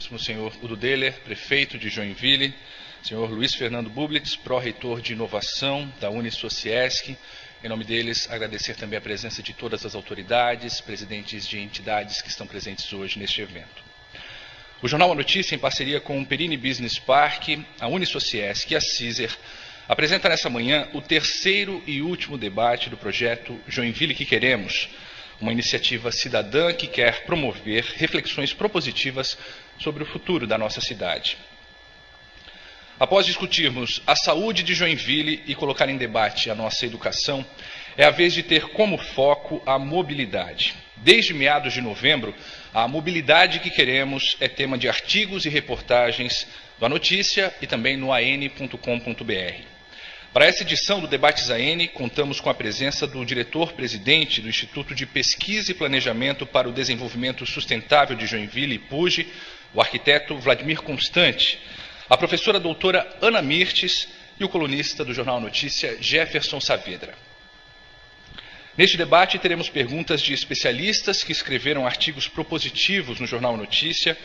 Excelentíssimo senhor Udo Deller, prefeito de Joinville, senhor Luiz Fernando Bublitz, pró-reitor de inovação da Unisociesc. Em nome deles, agradecer também a presença de todas as autoridades, presidentes de entidades que estão presentes hoje neste evento. O Jornal A Notícia, em parceria com o Perini Business Park, a Unisociesc e a Cizer, apresenta nessa manhã o terceiro e último debate do projeto Joinville que Queremos, uma iniciativa cidadã que quer promover reflexões propositivas sobre o futuro da nossa cidade. Após discutirmos a saúde de Joinville e colocar em debate a nossa educação, é a vez de ter como foco a mobilidade. Desde meados de novembro, a mobilidade que queremos é tema de artigos e reportagens do A Notícia e também no an.com.br. Para essa edição do Debates AN, contamos com a presença do diretor-presidente do Instituto de Pesquisa e Planejamento para o Desenvolvimento Sustentável de Joinville, IPUJ, o arquiteto Vladimir Constante, a professora doutora Ana Mirtes e o colunista do Jornal A Notícia, Jefferson Saavedra. Neste debate, teremos perguntas de especialistas que escreveram artigos propositivos no Jornal A Notícia,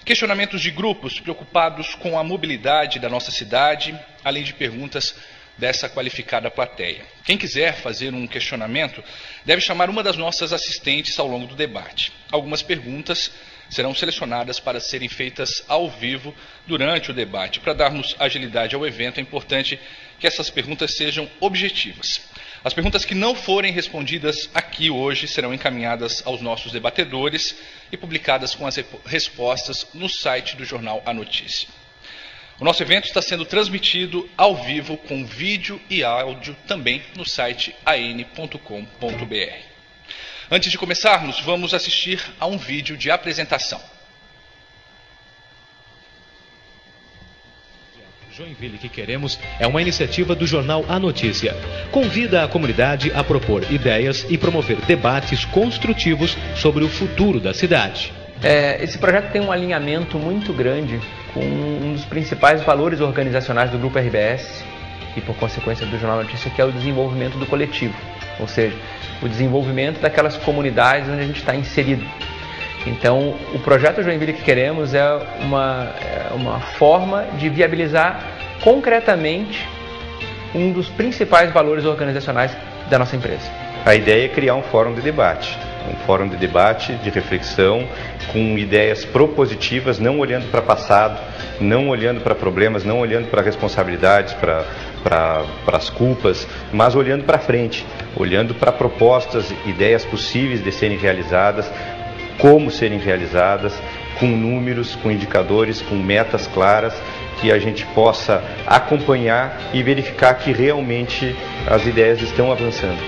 questionamentos de grupos preocupados com a mobilidade da nossa cidade, além de perguntas dessa qualificada plateia. Quem quiser fazer um questionamento deve chamar uma das nossas assistentes ao longo do debate. Algumas perguntas serão selecionadas para serem feitas ao vivo durante o debate. Para darmos agilidade ao evento, é importante que essas perguntas sejam objetivas. As perguntas que não forem respondidas aqui hoje serão encaminhadas aos nossos debatedores e publicadas com as respostas no site do Jornal A Notícia. O nosso evento está sendo transmitido ao vivo com vídeo e áudio também no site an.com.br. Antes de começarmos, vamos assistir a um vídeo de apresentação. Joinville que Queremos é uma iniciativa do Jornal A Notícia. Convida a comunidade a propor ideias e promover debates construtivos sobre o futuro da cidade. Esse projeto tem um alinhamento muito grande com um dos principais valores organizacionais do Grupo RBS e, por consequência, do Jornal A Notícia, que é o desenvolvimento do coletivo, ou seja, o desenvolvimento daquelas comunidades onde a gente está inserido. Então, o projeto Joinville que Queremos é uma forma de viabilizar concretamente um dos principais valores organizacionais da nossa empresa. A ideia é criar um fórum de debate de reflexão, com ideias propositivas, não olhando para o passado, não olhando para problemas, não olhando para responsabilidades, para as culpas, mas olhando para frente, olhando para propostas, ideias possíveis de serem realizadas, como serem realizadas, com números, com indicadores, com metas claras, que a gente possa acompanhar e verificar que realmente as ideias estão avançando.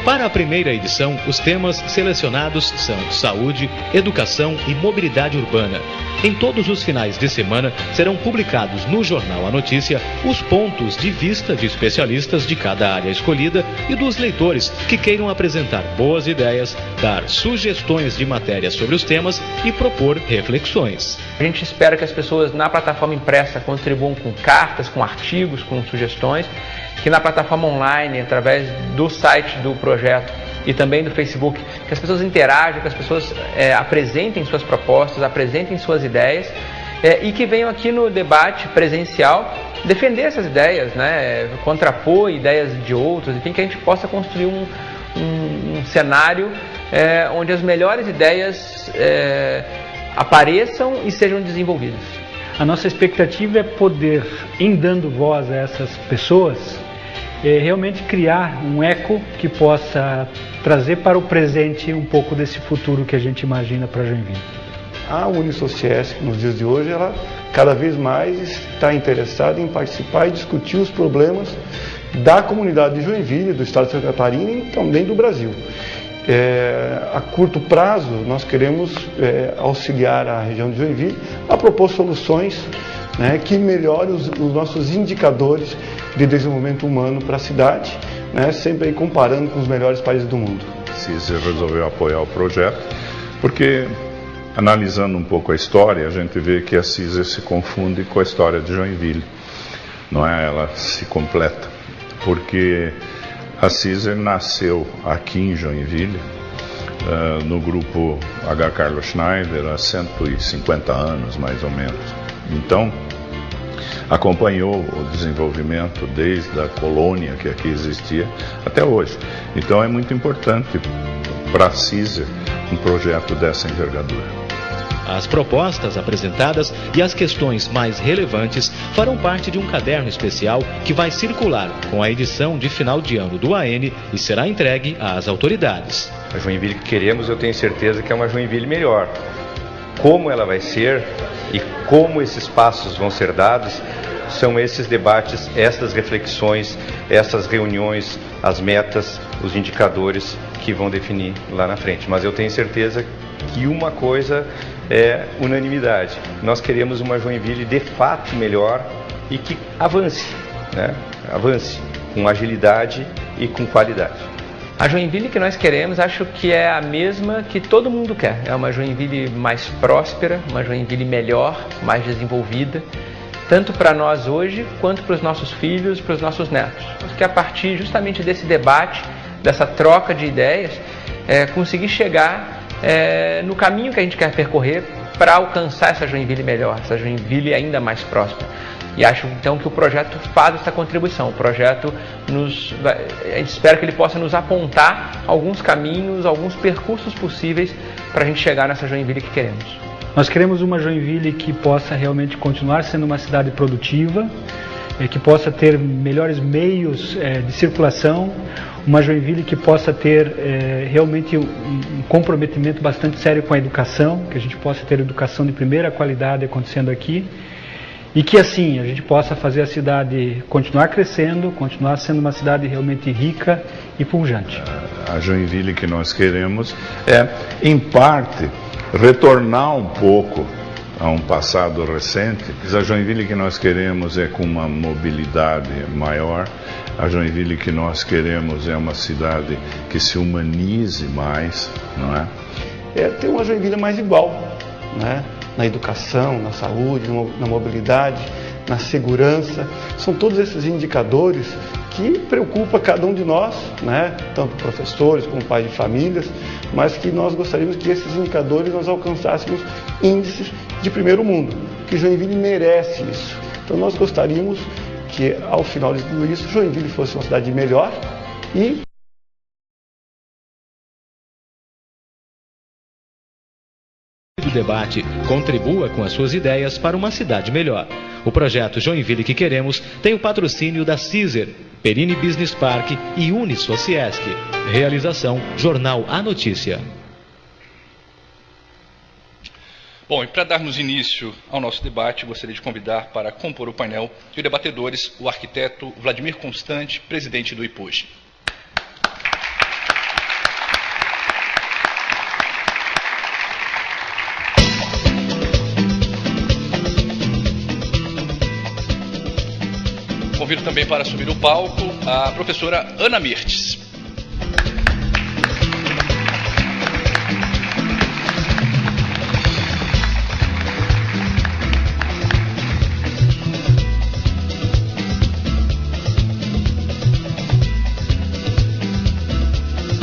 Para a primeira edição, os temas selecionados são saúde, educação e mobilidade urbana. Em todos os finais de semana serão publicados no Jornal A Notícia os pontos de vista de especialistas de cada área escolhida e dos leitores que queiram apresentar boas ideias, dar sugestões de matérias sobre os temas e propor reflexões. A gente espera que as pessoas na plataforma impressa contribuam com cartas, com artigos, com sugestões, que na plataforma online, através do site do projeto e também do Facebook, que as pessoas interajam, que as pessoas apresentem suas propostas, apresentem suas ideias e que venham aqui no debate presencial defender essas ideias, né, contrapor ideias de outros, enfim, que a gente possa construir um cenário onde as melhores ideias apareçam e sejam desenvolvidas. A nossa expectativa é poder, em dando voz a essas pessoas, realmente criar um eco que possa trazer para o presente um pouco desse futuro que a gente imagina para Joinville. A Unisociesc, nos dias de hoje, ela cada vez mais está interessada em participar e discutir os problemas da comunidade de Joinville, do estado de Santa Catarina e também do Brasil. A curto prazo, nós queremos auxiliar a região de Joinville a propor soluções, né, que melhorem os nossos indicadores de desenvolvimento humano para a cidade, né, sempre aí comparando com os melhores países do mundo. A Cizer resolveu apoiar o projeto porque, analisando um pouco a história, a gente vê que a Cizer se confunde com a história de Joinville, não é? Ela se completa, porque a Cizer nasceu aqui em Joinville no grupo H. Carlos Schneider há 150 anos, mais ou menos. Então, acompanhou o desenvolvimento desde a colônia que aqui existia até hoje. Então, é muito importante para a Caesar um projeto dessa envergadura. As propostas apresentadas e as questões mais relevantes farão parte de um caderno especial que vai circular com a edição de final de ano do AN e será entregue às autoridades. A Joinville que queremos, eu tenho certeza que é uma Joinville melhor. Como ela vai ser e como esses passos vão ser dados, são esses debates, essas reflexões, essas reuniões, as metas, os indicadores que vão definir lá na frente. Mas eu tenho certeza que uma coisa é unanimidade. Nós queremos uma Joinville de fato melhor e que avance, né? Avance com agilidade e com qualidade. A Joinville que nós queremos, acho que é a mesma que todo mundo quer. É uma Joinville mais próspera, uma Joinville melhor, mais desenvolvida, tanto para nós hoje, quanto para os nossos filhos, para os nossos netos. Porque a partir justamente desse debate, dessa troca de ideias, conseguir chegar no caminho que a gente quer percorrer para alcançar essa Joinville melhor, essa Joinville ainda mais próspera. E acho então que o projeto faz essa contribuição. O projeto a gente espera que ele possa nos apontar alguns caminhos, alguns percursos possíveis para a gente chegar nessa Joinville que queremos. Nós queremos uma Joinville que possa realmente continuar sendo uma cidade produtiva, que possa ter melhores meios de circulação, uma Joinville que possa ter realmente um comprometimento bastante sério com a educação, que a gente possa ter educação de primeira qualidade acontecendo aqui, e que assim a gente possa fazer a cidade continuar crescendo, continuar sendo uma cidade realmente rica e pujante. A Joinville que nós queremos é, em parte, retornar um pouco a um passado recente. A Joinville que nós queremos é com uma mobilidade maior. A Joinville que nós queremos é uma cidade que se humanize mais, não é? É ter uma Joinville mais igual, né? Na educação, na saúde, na mobilidade, na segurança. São todos esses indicadores que preocupam cada um de nós, né? Tanto professores como pais de famílias, mas que nós gostaríamos que esses indicadores nós alcançássemos índices de primeiro mundo, que Joinville merece isso. Então nós gostaríamos que ao final de tudo isso, Joinville fosse uma cidade melhor e O debate contribua com as suas ideias para uma cidade melhor. O projeto Joinville que queremos tem o patrocínio da Caesar, Perini Business Park e Unisociesc. Realização Jornal A Notícia. Bom, e para darmos início ao nosso debate, gostaria de convidar para compor o painel de debatedores o arquiteto Vladimir Constante, presidente do IPOGE. Convido também para subir o palco a professora Ana Mirtes.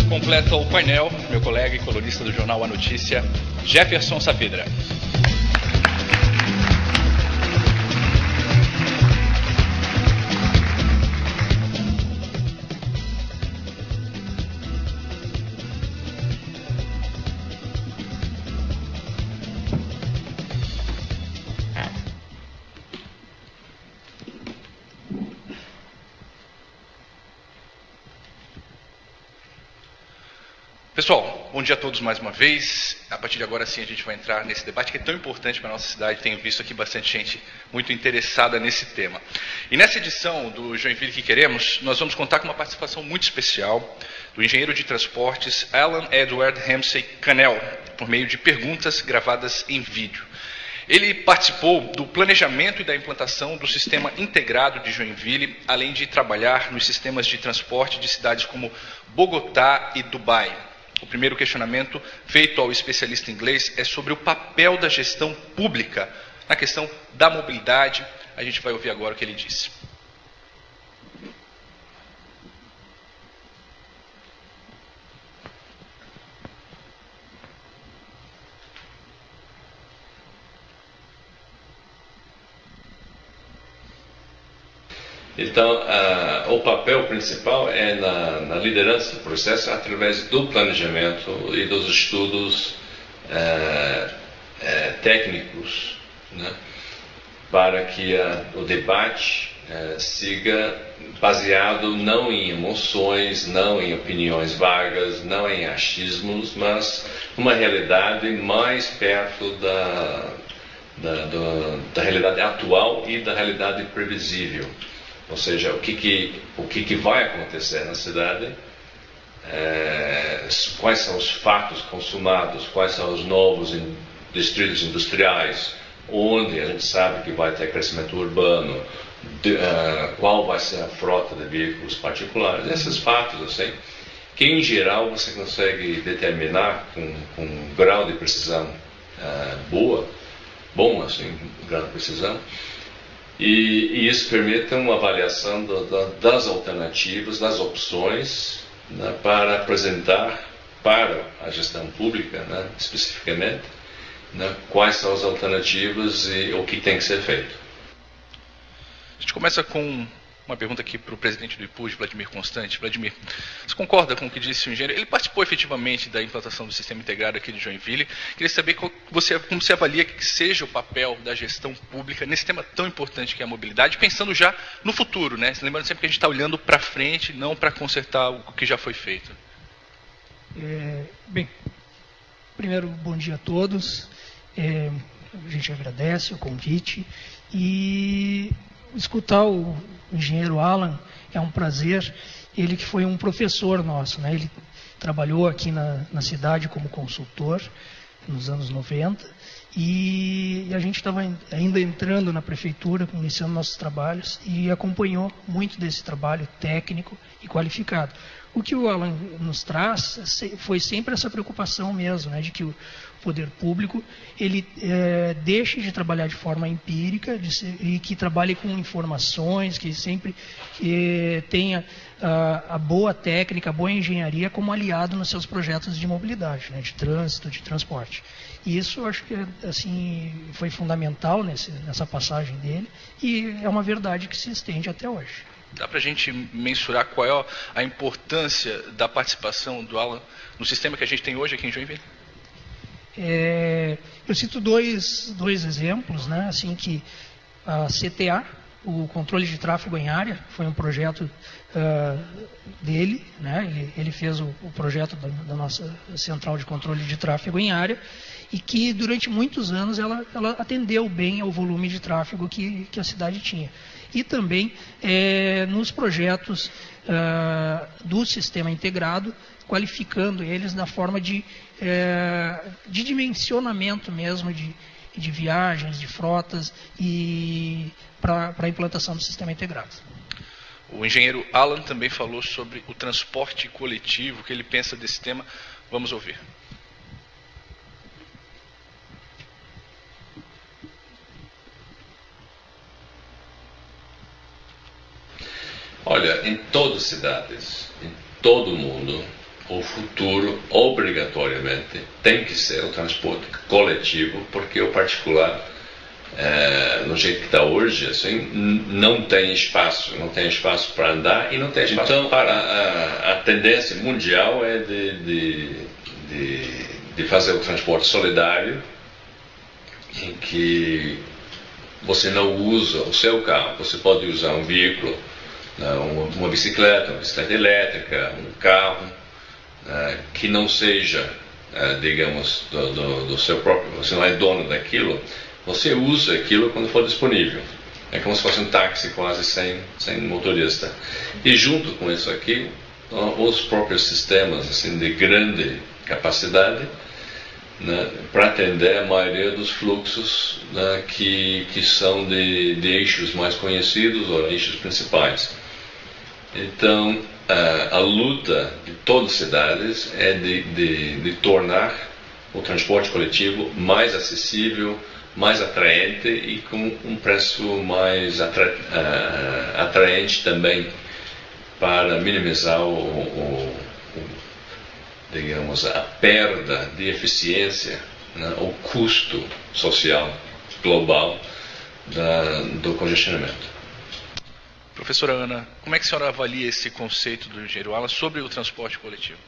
Completa o painel, meu colega e colunista do jornal A Notícia, Jefferson Saavedra. Pessoal, bom dia a todos mais uma vez. A partir de agora sim a gente vai entrar nesse debate que é tão importante para a nossa cidade. Tenho visto aqui bastante gente muito interessada nesse tema. E nessa edição do Joinville que queremos, nós vamos contar com uma participação muito especial do engenheiro de transportes Alan Edward Ramsey Cannell, por meio de perguntas gravadas em vídeo. Ele participou do planejamento e da implantação do sistema integrado de Joinville, além de trabalhar nos sistemas de transporte de cidades como Bogotá e Dubai. O primeiro questionamento feito ao especialista inglês é sobre o papel da gestão pública na questão da mobilidade. A gente vai ouvir agora o que ele disse. Então, o papel principal é na liderança do processo através do planejamento e dos estudos técnicos, né, para que o debate siga baseado não em emoções, não em opiniões vagas, não em achismos, mas uma realidade mais perto da realidade atual e da realidade previsível. Ou seja, o que vai acontecer na cidade, quais são os fatos consumados, quais são os novos distritos industriais, onde a gente sabe que vai ter crescimento urbano, qual vai ser a frota de veículos particulares, esses fatos assim, que em geral você consegue determinar com um grau de precisão bom assim, um grau de precisão, e isso permite uma avaliação das alternativas, das opções, né, para apresentar para a gestão pública, né, especificamente, né, quais são as alternativas e o que tem que ser feito. A gente começa com uma pergunta aqui para o presidente do IPUJ, Vladimir Constante. Vladimir, você concorda com o que disse o engenheiro? Ele participou efetivamente da implantação do sistema integrado aqui de Joinville. Queria saber como você avalia que seja o papel da gestão pública nesse tema tão importante que é a mobilidade, pensando já no futuro, né? Lembrando sempre que a gente está olhando para frente, não para consertar o que já foi feito. Bem, primeiro, bom dia a todos. A gente agradece o convite e escutar o engenheiro Alan é um prazer. Ele que foi um professor nosso, né? Ele trabalhou aqui na cidade como consultor nos anos 90 e a gente estava ainda entrando na prefeitura, iniciando nossos trabalhos e acompanhou muito desse trabalho técnico e qualificado. O que o Alan nos traz foi sempre essa preocupação mesmo, né, de que o poder público ele deixe de trabalhar de forma empírica e que trabalhe com informações, que sempre tenha a boa técnica, a boa engenharia como aliado nos seus projetos de mobilidade, né, de trânsito, de transporte. E isso eu acho que assim, foi fundamental nessa passagem dele e é uma verdade que se estende até hoje. Dá para a gente mensurar qual é a importância da participação do Alan no sistema que a gente tem hoje aqui em Joinville? Eu cito dois exemplos, né? Assim que a CTA, o controle de tráfego em área, foi um projeto dele, né? Ele fez o projeto da nossa central de controle de tráfego em área e que durante muitos anos ela atendeu bem ao volume de tráfego que a cidade tinha. E também nos projetos do sistema integrado, qualificando eles na forma de dimensionamento mesmo de viagens, de frotas e para a implantação do sistema integrado. O engenheiro Alan também falou sobre o transporte coletivo, o que ele pensa desse tema. Vamos ouvir. Olha, em todas as cidades, em todo o mundo, o futuro, obrigatoriamente, tem que ser o transporte coletivo, porque o particular, no jeito que está hoje, assim, não tem espaço para andar e não tem espaço a tendência mundial é de fazer o transporte solidário, em que você não usa o seu carro, você pode usar um veículo, uma bicicleta elétrica, um carro, que não seja, digamos, do seu próprio, você não é dono daquilo, você usa aquilo quando for disponível. É como se fosse um táxi quase sem motorista. E junto com isso aqui, os próprios sistemas assim, de grande capacidade, né, para atender a maioria dos fluxos, né, que são de eixos mais conhecidos ou eixos principais. Então, a luta de todas as cidades é de tornar o transporte coletivo mais acessível, mais atraente e com um preço mais atraente também, para minimizar digamos, a perda de eficiência, né, o custo social global do congestionamento. Professora Ana, como é que a senhora avalia esse conceito do engenheiro Alan sobre o transporte coletivo?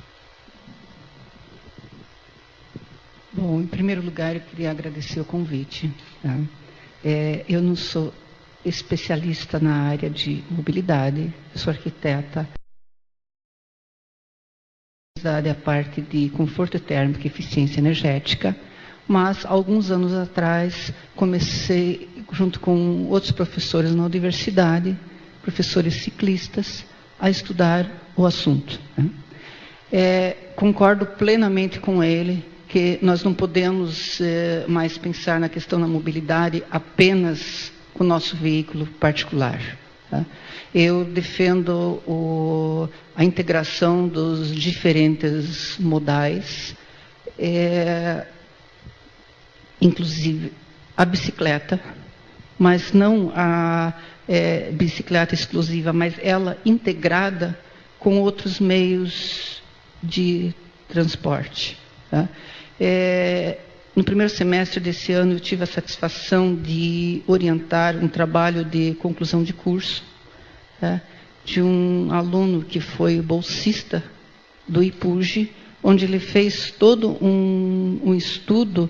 Bom, em primeiro lugar, eu queria agradecer o convite. Tá? Eu não sou especialista na área de mobilidade, eu sou arquiteta. A parte de conforto térmico e eficiência energética, mas alguns anos atrás comecei, junto com outros professores na universidade, professores ciclistas, a estudar o assunto. Né? Concordo plenamente com ele que nós não podemos mais pensar na questão da mobilidade apenas com o nosso veículo particular. Tá? Eu defendo a integração dos diferentes modais, inclusive a bicicleta, mas não a bicicleta exclusiva, mas ela integrada com outros meios de transporte. Tá? No primeiro semestre desse ano, eu tive a satisfação de orientar um trabalho de conclusão de curso, tá? De um aluno que foi bolsista do IPUG, onde ele fez todo um estudo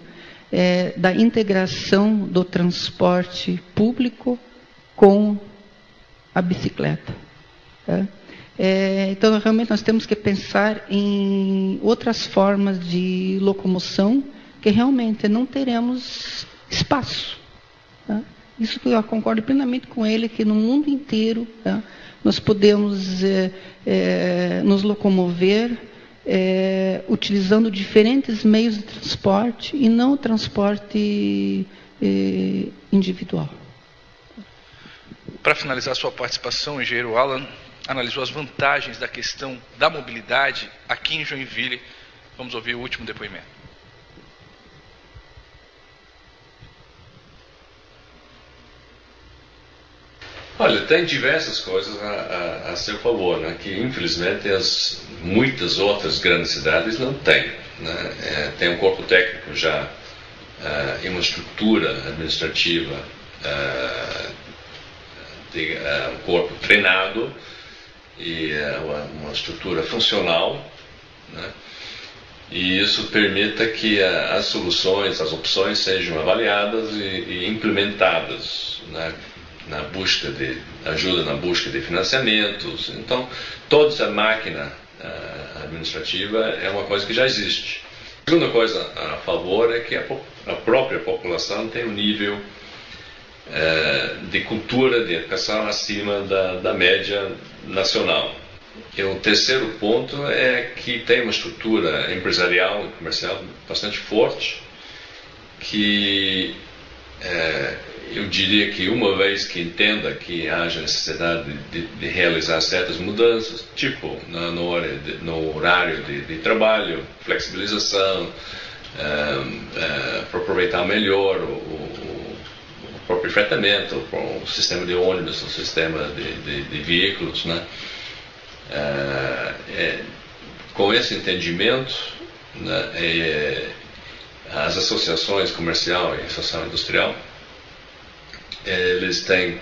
da integração do transporte público com a bicicleta. Tá? Então, realmente, nós temos que pensar em outras formas de locomoção que realmente não teremos espaço. Tá? Isso que eu concordo plenamente com ele, que no mundo inteiro, tá, nós podemos nos locomover utilizando diferentes meios de transporte e não o transporte individual. Para finalizar sua participação, o engenheiro Alan analisou as vantagens da questão da mobilidade aqui em Joinville. Vamos ouvir o último depoimento. Olha, tem diversas coisas a seu favor, né, que infelizmente muitas outras grandes cidades não têm. Né? Tem um corpo técnico já e uma estrutura administrativa, um corpo treinado e uma estrutura funcional, né? E isso permita que as soluções, as opções sejam avaliadas e implementadas, né? Na busca de ajuda, na busca de financiamentos. Então, toda essa máquina administrativa é uma coisa que já existe. A segunda coisa a favor é que a própria população tem um nível de cultura, de educação acima da média nacional. E o terceiro ponto é que tem uma estrutura empresarial e comercial bastante forte, que eu diria que uma vez que entenda que haja necessidade de realizar certas mudanças, tipo no horário de trabalho, flexibilização, para aproveitar melhor o próprio fretamento, o sistema de ônibus, o sistema de veículos, né? Com esse entendimento, né, as associações comercial e social industrial, eles têm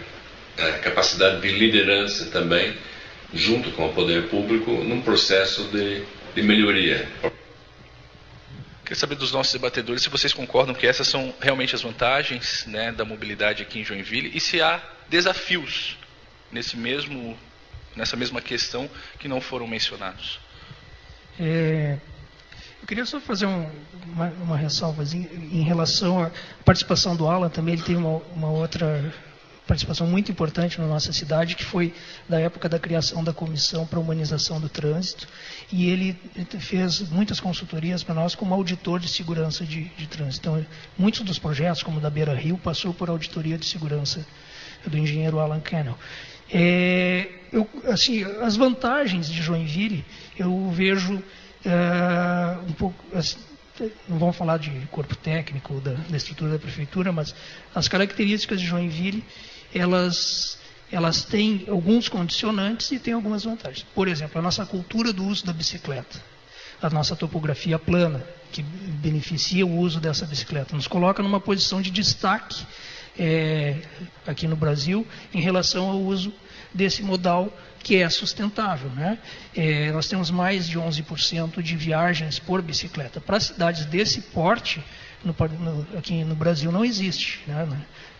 capacidade de liderança também, junto com o poder público, num processo de melhoria. Queria saber dos nossos debatedores se vocês concordam que essas são realmente as vantagens, né, da mobilidade aqui em Joinville, e se há desafios nessa mesma questão que não foram mencionados. Eu queria só fazer uma ressalva em relação à participação do Alan. Também ele tem uma outra participação muito importante na nossa cidade, que foi da época da criação da Comissão para a Humanização do Trânsito, e ele fez muitas consultorias para nós como auditor de segurança de trânsito. Então, muitos dos projetos, como o da Beira Rio, passou por auditoria de segurança do engenheiro Alan Cannell. As vantagens de Joinville, eu vejo um pouco, assim, não vamos falar de corpo técnico, da estrutura da prefeitura, mas as características de Joinville, elas têm alguns condicionantes e têm algumas vantagens. Por exemplo, a nossa cultura do uso da bicicleta, a nossa topografia plana, que beneficia o uso dessa bicicleta, nos coloca numa posição de destaque aqui no Brasil em relação ao uso desse modal que é sustentável, né? Nós temos mais de 11% de viagens por bicicleta. Para cidades desse porte, aqui no Brasil não existe, né?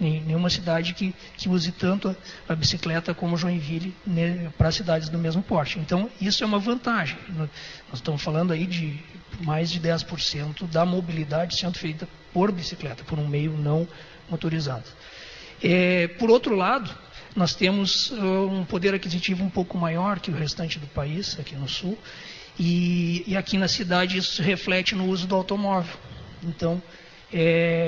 Nenhuma cidade que use tanto a bicicleta como Joinville, né, para cidades do mesmo porte. Então, isso é uma vantagem. Nós estamos falando aí de mais de 10% da mobilidade sendo feita por bicicleta, por um meio não motorizado. Por outro lado, nós temos um poder aquisitivo um pouco maior que o restante do país, aqui no sul, e aqui na cidade isso se reflete no uso do automóvel. Então,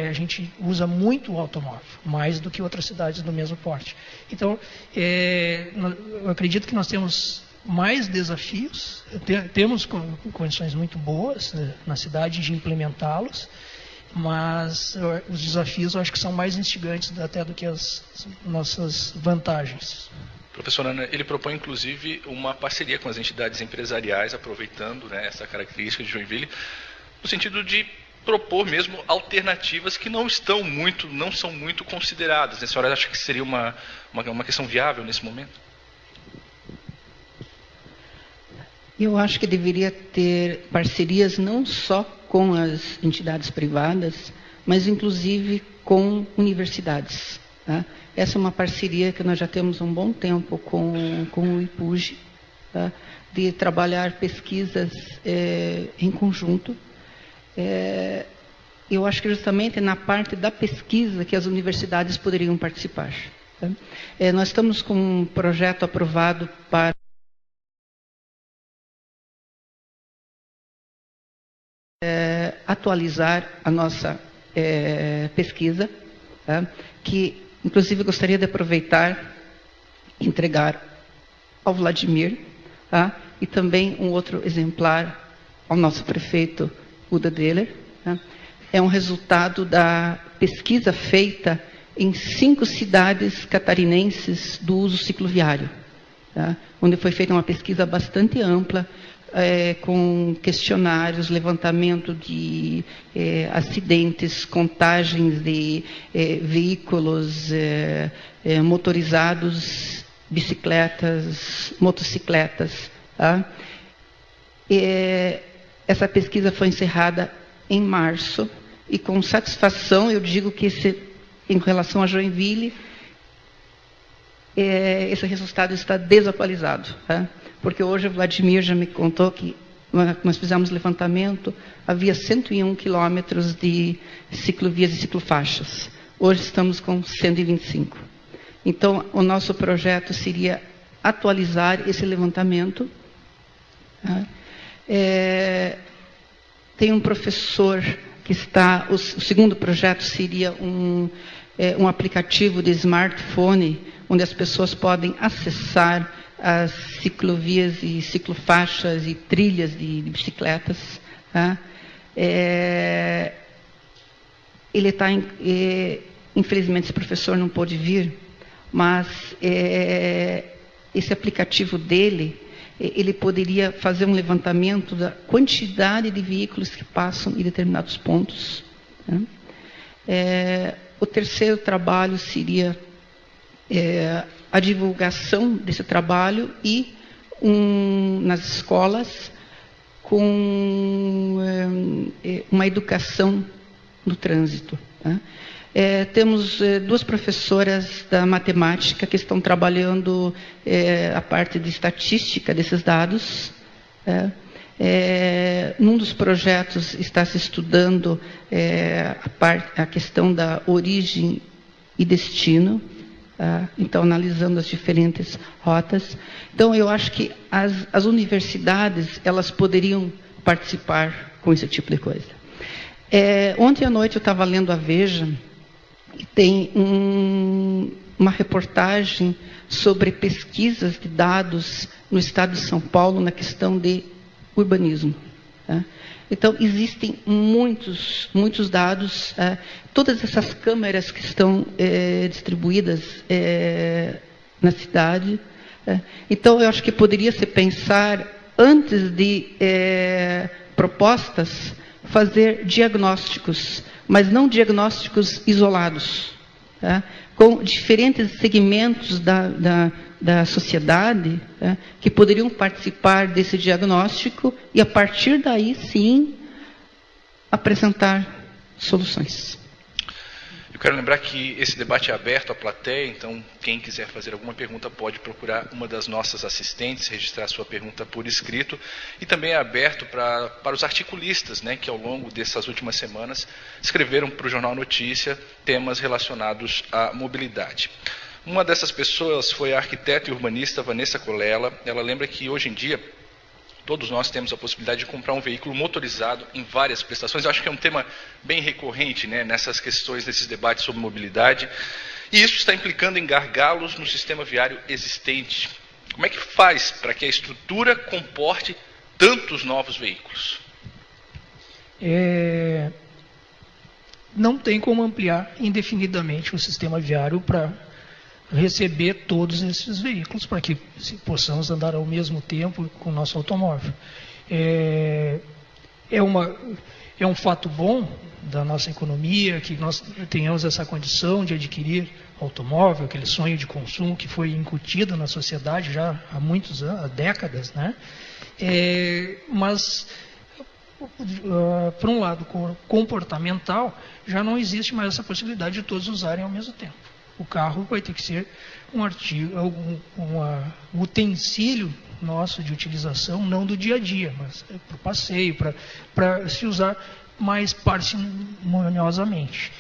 a gente usa muito o automóvel, mais do que outras cidades do mesmo porte. Então, eu acredito que nós temos mais desafios, temos condições muito boas, né, na cidade de implementá-los, mas os desafios eu acho que são mais instigantes até do que as nossas vantagens. Professor Ana, ele propõe inclusive uma parceria com as entidades empresariais, aproveitando, né, essa característica de Joinville, no sentido de propor mesmo alternativas que não são muito consideradas. A senhora acha que seria uma questão viável nesse momento? Eu acho que deveria ter parcerias não só com as entidades privadas, mas inclusive com universidades. Tá? Essa é uma parceria que nós já temos há um bom tempo com o IPUJ, tá? De trabalhar pesquisas em conjunto. Eu acho que justamente na parte da pesquisa que as universidades poderiam participar. Tá? Nós estamos com um projeto aprovado para atualizar a nossa pesquisa, tá? Que inclusive gostaria de aproveitar e entregar ao Vladimir, tá? E também um outro exemplar ao nosso prefeito Uda Deller. Tá? É um resultado da pesquisa feita em 5 cidades catarinenses do uso cicloviário, tá? Onde foi feita uma pesquisa bastante ampla, com questionários, levantamento de acidentes, contagens de veículos motorizados, bicicletas, motocicletas. Tá? Essa pesquisa foi encerrada em março e, com satisfação, eu digo que em relação a Joinville, esse resultado está desatualizado. Tá? Porque hoje o Vladimir já me contou que nós fizemos levantamento, havia 101 quilômetros de ciclovias e ciclofaixas. Hoje estamos com 125. Então, o nosso projeto seria atualizar esse levantamento. Tá? Tem um professor que está... O segundo projeto seria um aplicativo de smartphone, onde as pessoas podem acessar as ciclovias e ciclofaixas e trilhas de bicicletas. Tá? Ele está... infelizmente, esse professor não pôde vir, mas esse aplicativo dele, ele poderia fazer um levantamento da quantidade de veículos que passam em determinados pontos. Tá? O terceiro trabalho seria a divulgação desse trabalho e nas escolas com uma educação no trânsito. Tá? Temos 2 professoras da matemática que estão trabalhando a parte de estatística desses dados. Num dos projetos está se estudando a questão da origem e destino. Então, analisando as diferentes rotas. Então, eu acho que as universidades, elas poderiam participar com esse tipo de coisa. Ontem à noite eu estava lendo a Veja, e tem uma reportagem sobre pesquisas de dados no estado de São Paulo na questão de urbanismo. Tá? Então, existem muitos dados, todas essas câmeras que estão distribuídas na cidade. Então, eu acho que poderia se pensar, antes de propostas, fazer diagnósticos, mas não diagnósticos isolados. tá? Com diferentes segmentos da sociedade, tá? Que poderiam participar desse diagnóstico e, a partir daí, sim, apresentar soluções. Eu quero lembrar que esse debate é aberto à plateia, então quem quiser fazer alguma pergunta pode procurar uma das nossas assistentes, registrar sua pergunta por escrito, e também é aberto para os articulistas, né, que ao longo dessas últimas semanas escreveram para o Jornal Notícia temas relacionados à mobilidade. Uma dessas pessoas foi a arquiteta e urbanista Vanessa Colella. Ela lembra que hoje em dia todos nós temos a possibilidade de comprar um veículo motorizado em várias prestações. Eu acho que é um tema bem recorrente, né, nessas questões, nesses debates sobre mobilidade. E isso está implicando em gargalos no sistema viário existente. Como é que faz para que a estrutura comporte tantos novos veículos? Não tem como ampliar indefinidamente o sistema viário para receber todos esses veículos para que possamos andar ao mesmo tempo com o nosso automóvel. É um fato bom da nossa economia que nós tenhamos essa condição de adquirir automóvel, aquele sonho de consumo que foi incutido na sociedade já há muitos anos, há décadas, né? Mas, por um lado comportamental, já não existe mais essa possibilidade de todos usarem ao mesmo tempo. O carro vai ter que ser um artigo, um utensílio nosso de utilização, não do dia a dia, mas para o passeio, para se usar mais parcimoniosamente.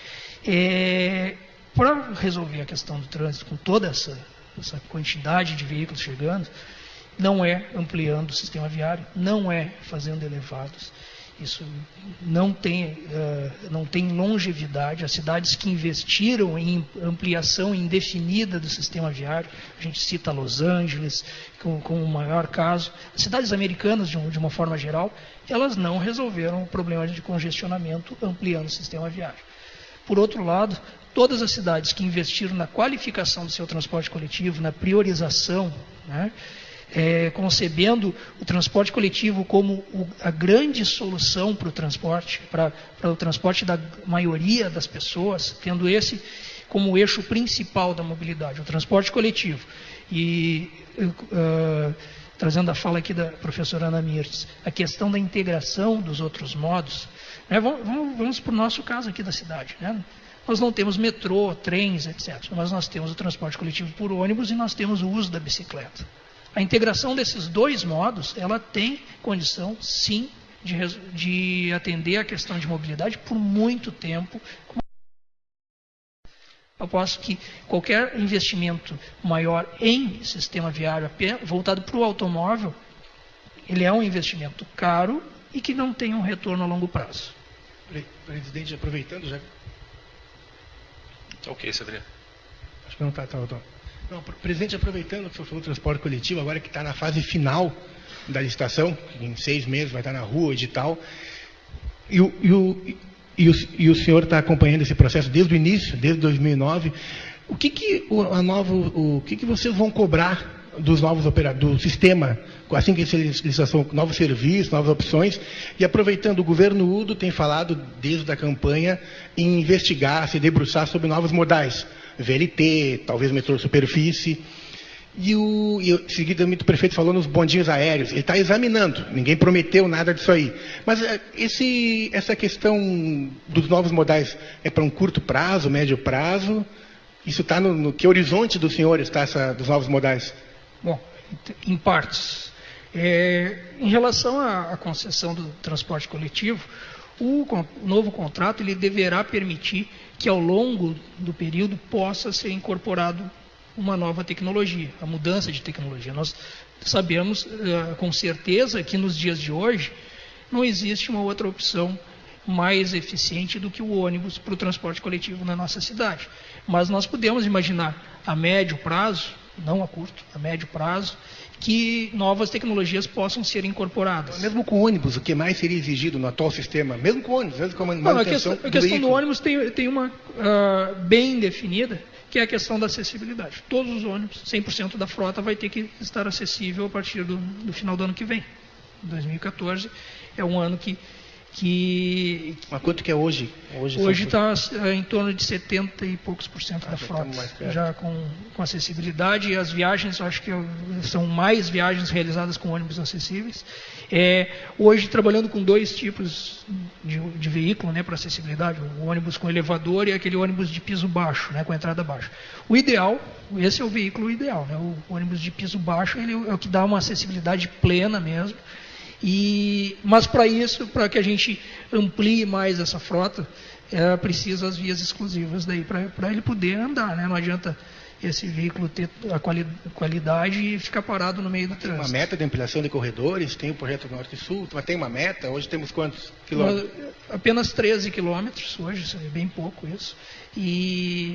Para resolver a questão do trânsito com toda essa quantidade de veículos chegando, não é ampliando o sistema viário, não é fazendo elevados. Isso não tem longevidade. As cidades que investiram em ampliação indefinida do sistema viário, a gente cita Los Angeles como o maior caso, as cidades americanas, de uma forma geral, elas não resolveram o problema de congestionamento ampliando o sistema viário. Por outro lado, todas as cidades que investiram na qualificação do seu transporte coletivo, na priorização, né, concebendo o transporte coletivo como a grande solução para o transporte da maioria das pessoas, tendo esse como o eixo principal da mobilidade, o transporte coletivo. E trazendo a fala aqui da professora Ana Mirtes, a questão da integração dos outros modos, né, vamos para o nosso caso aqui da cidade, né? Nós não temos metrô, trens, etc., mas nós temos o transporte coletivo por ônibus e nós temos o uso da bicicleta. A integração desses dois modos, ela tem condição, sim, de atender a questão de mobilidade por muito tempo. Eu posso que qualquer investimento maior em sistema viário voltado para o automóvel, ele é um investimento caro e que não tem um retorno a longo prazo. Presidente, aproveitando já... Ok, Severino. Acho que não está. Não, presidente, aproveitando que o senhor falou do transporte coletivo, agora que está na fase final da licitação, em 6 meses vai estar na rua, edital, e o senhor está acompanhando esse processo desde o início, desde 2009, o que vocês vão cobrar dos novos operadores, do sistema, assim que essa licitação, novos serviços, novas opções, e aproveitando, o governo Udo tem falado desde a campanha em investigar, se debruçar sobre novos modais, VLT, talvez metrô superfície, e seguidamente o prefeito falou nos bondinhos aéreos, ele está examinando, ninguém prometeu nada disso aí, mas essa questão dos novos modais é para um curto prazo, médio prazo, isso está no que horizonte dos senhores está dos novos modais? Bom, em partes. Em relação à concessão do transporte coletivo, o novo contrato ele deverá permitir que ao longo do período possa ser incorporado uma nova tecnologia, a mudança de tecnologia. Nós sabemos com certeza que nos dias de hoje não existe uma outra opção mais eficiente do que o ônibus para o transporte coletivo na nossa cidade. Mas nós podemos imaginar a médio prazo, não a curto, a médio prazo, que novas tecnologias possam ser incorporadas. Mesmo com ônibus, o que mais seria exigido no atual sistema? Mesmo com ônibus, mesmo com a manutenção a questão do ônibus tem uma bem definida, que é a questão da acessibilidade. Todos os ônibus, 100% da frota vai ter que estar acessível a partir do final do ano que vem. 2014 é um ano que Mas quanto que é hoje? Hoje está em torno de 70 e poucos % da frota, já com acessibilidade, e as viagens, eu acho que são mais viagens realizadas com ônibus acessíveis. Hoje trabalhando com 2 tipos de veículo, né, para acessibilidade, o ônibus com elevador e aquele ônibus de piso baixo, né, com entrada baixa. O ideal, esse é o veículo ideal, né, o ônibus de piso baixo, ele é o que dá uma acessibilidade plena mesmo. Mas para isso, para que a gente amplie mais essa frota, precisa as vias exclusivas daí para ele poder andar, né? Não adianta esse veículo ter a qualidade e ficar parado no meio do trânsito. Uma meta de ampliação de corredores, tem o projeto Norte e Sul, mas tem uma meta, hoje temos quantos quilômetros? Apenas 13 quilômetros, hoje é bem pouco isso,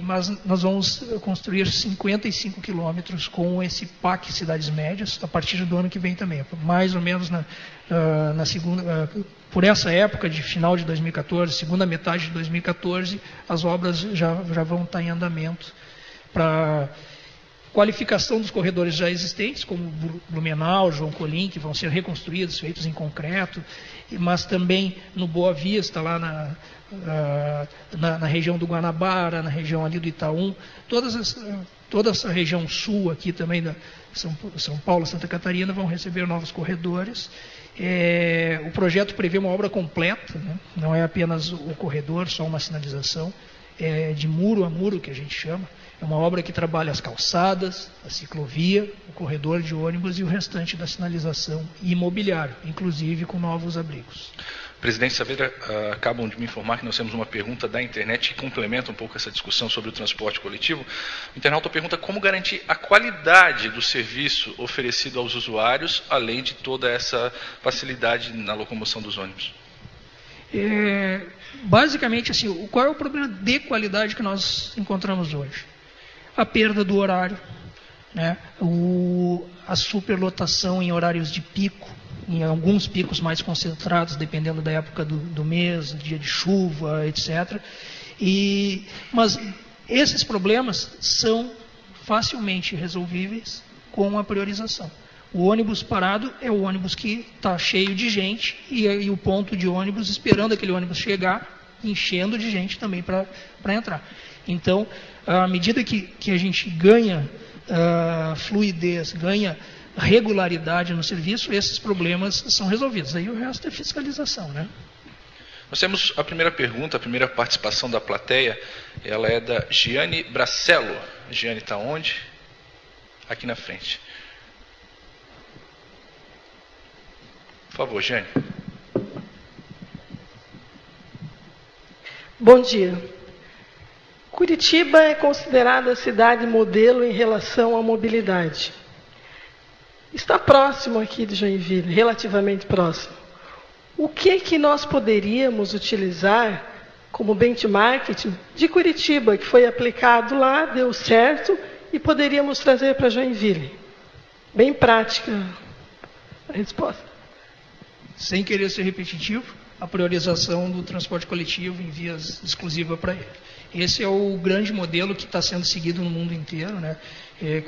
mas nós vamos construir 55 quilômetros com esse PAC Cidades Médias, a partir do ano que vem também, mais ou menos na segunda, por essa época de final de 2014, segunda metade de 2014, as obras já vão estar em andamento, para qualificação dos corredores já existentes, como Blumenau, João Colim, que vão ser reconstruídos, feitos em concreto, mas também no Boa Vista, lá na região do Guanabara, na região ali do Itaú, toda essa região sul aqui também, da São Paulo, Santa Catarina, vão receber novos corredores. O projeto prevê uma obra completa, né? Não é apenas o corredor, só uma sinalização, de muro a muro, que a gente chama. É uma obra que trabalha as calçadas, a ciclovia, o corredor de ônibus e o restante da sinalização e imobiliário, inclusive com novos abrigos. Presidente Saavedra, acabam de me informar que nós temos uma pergunta da internet que complementa um pouco essa discussão sobre o transporte coletivo. O internauta pergunta como garantir a qualidade do serviço oferecido aos usuários, além de toda essa facilidade na locomoção dos ônibus. Basicamente, assim, qual é o problema de qualidade que nós encontramos hoje? A perda do horário, né? A superlotação em horários de pico, em alguns picos mais concentrados, dependendo da época do mês, dia de chuva, etc. Mas esses problemas são facilmente resolvíveis com a priorização. O ônibus parado é o ônibus que está cheio de gente e o ponto de ônibus esperando aquele ônibus chegar, enchendo de gente também para entrar. Então, à medida que a gente ganha fluidez, ganha regularidade no serviço, esses problemas são resolvidos. Aí o resto é fiscalização, né? Nós temos a primeira pergunta, a primeira participação da plateia, ela é da Giane Bracello. Giane está onde? Aqui na frente. Por favor, Giane. Bom dia. Curitiba é considerada a cidade modelo em relação à mobilidade. Está próximo aqui de Joinville, relativamente próximo. O que nós poderíamos utilizar como benchmark de Curitiba, que foi aplicado lá, deu certo, e poderíamos trazer para Joinville? Bem prática a resposta. Sem querer ser repetitivo, a priorização do transporte coletivo em vias exclusivas para ele. Esse é o grande modelo que está sendo seguido no mundo inteiro, né?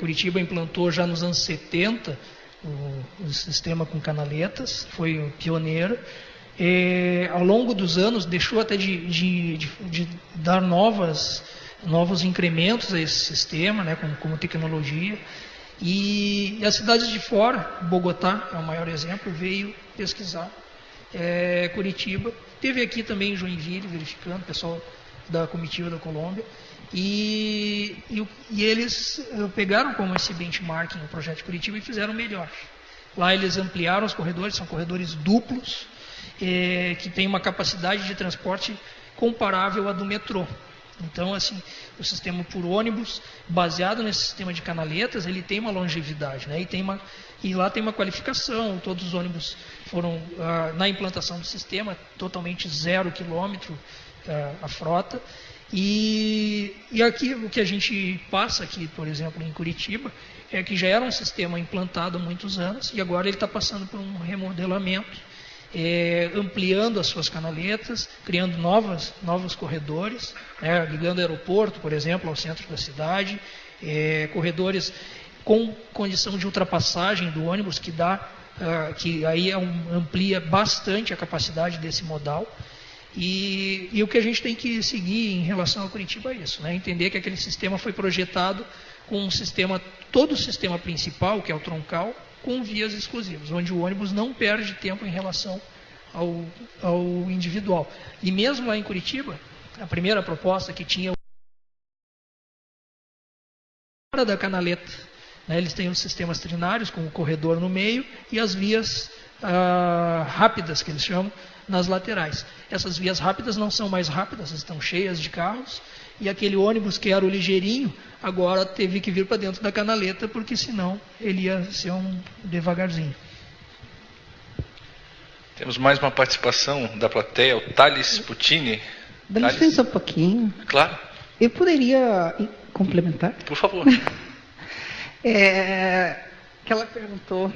Curitiba implantou já nos anos 70 o sistema com canaletas, foi o pioneiro. Ao longo dos anos, deixou até de dar novos incrementos a esse sistema, né, como tecnologia. E as cidades de fora, Bogotá é o maior exemplo, veio pesquisar Curitiba. Teve aqui também em Joinville, verificando, o pessoal da comitiva da Colômbia. E eles pegaram como esse benchmarking o projeto de Curitiba e fizeram melhor. Lá eles ampliaram os corredores, são corredores duplos, que tem uma capacidade de transporte comparável à do metrô. Então, assim, o sistema por ônibus, baseado nesse sistema de canaletas, ele tem uma longevidade, né? E lá tem uma qualificação, todos os ônibus foram, na implantação do sistema, totalmente 0 quilômetro a frota. E aqui, o que a gente passa aqui, por exemplo, em Curitiba, é que já era um sistema implantado há muitos anos, e agora ele está passando por um remodelamento, ampliando as suas canaletas, criando novos corredores, né, ligando o aeroporto, por exemplo, ao centro da cidade, corredores com condição de ultrapassagem do ônibus, que dá que aí amplia bastante a capacidade desse modal. E o que a gente tem que seguir em relação a Curitiba é isso, né? Entender que aquele sistema foi projetado com todo o sistema principal, que é o troncal, com vias exclusivas, onde o ônibus não perde tempo em relação ao individual. E mesmo lá em Curitiba, a primeira proposta que tinha fora da canaleta, né? Eles têm os sistemas trinários com o corredor no meio e as vias rápidas, que eles chamam, nas laterais. Essas vias rápidas não são mais rápidas, estão cheias de carros, e aquele ônibus que era o ligeirinho, agora teve que vir para dentro da canaleta, porque senão ele ia ser um devagarzinho. Temos mais uma participação da plateia, o Thales Putini. Dá licença um pouquinho. Claro. Eu poderia complementar? Por favor. Que ela perguntou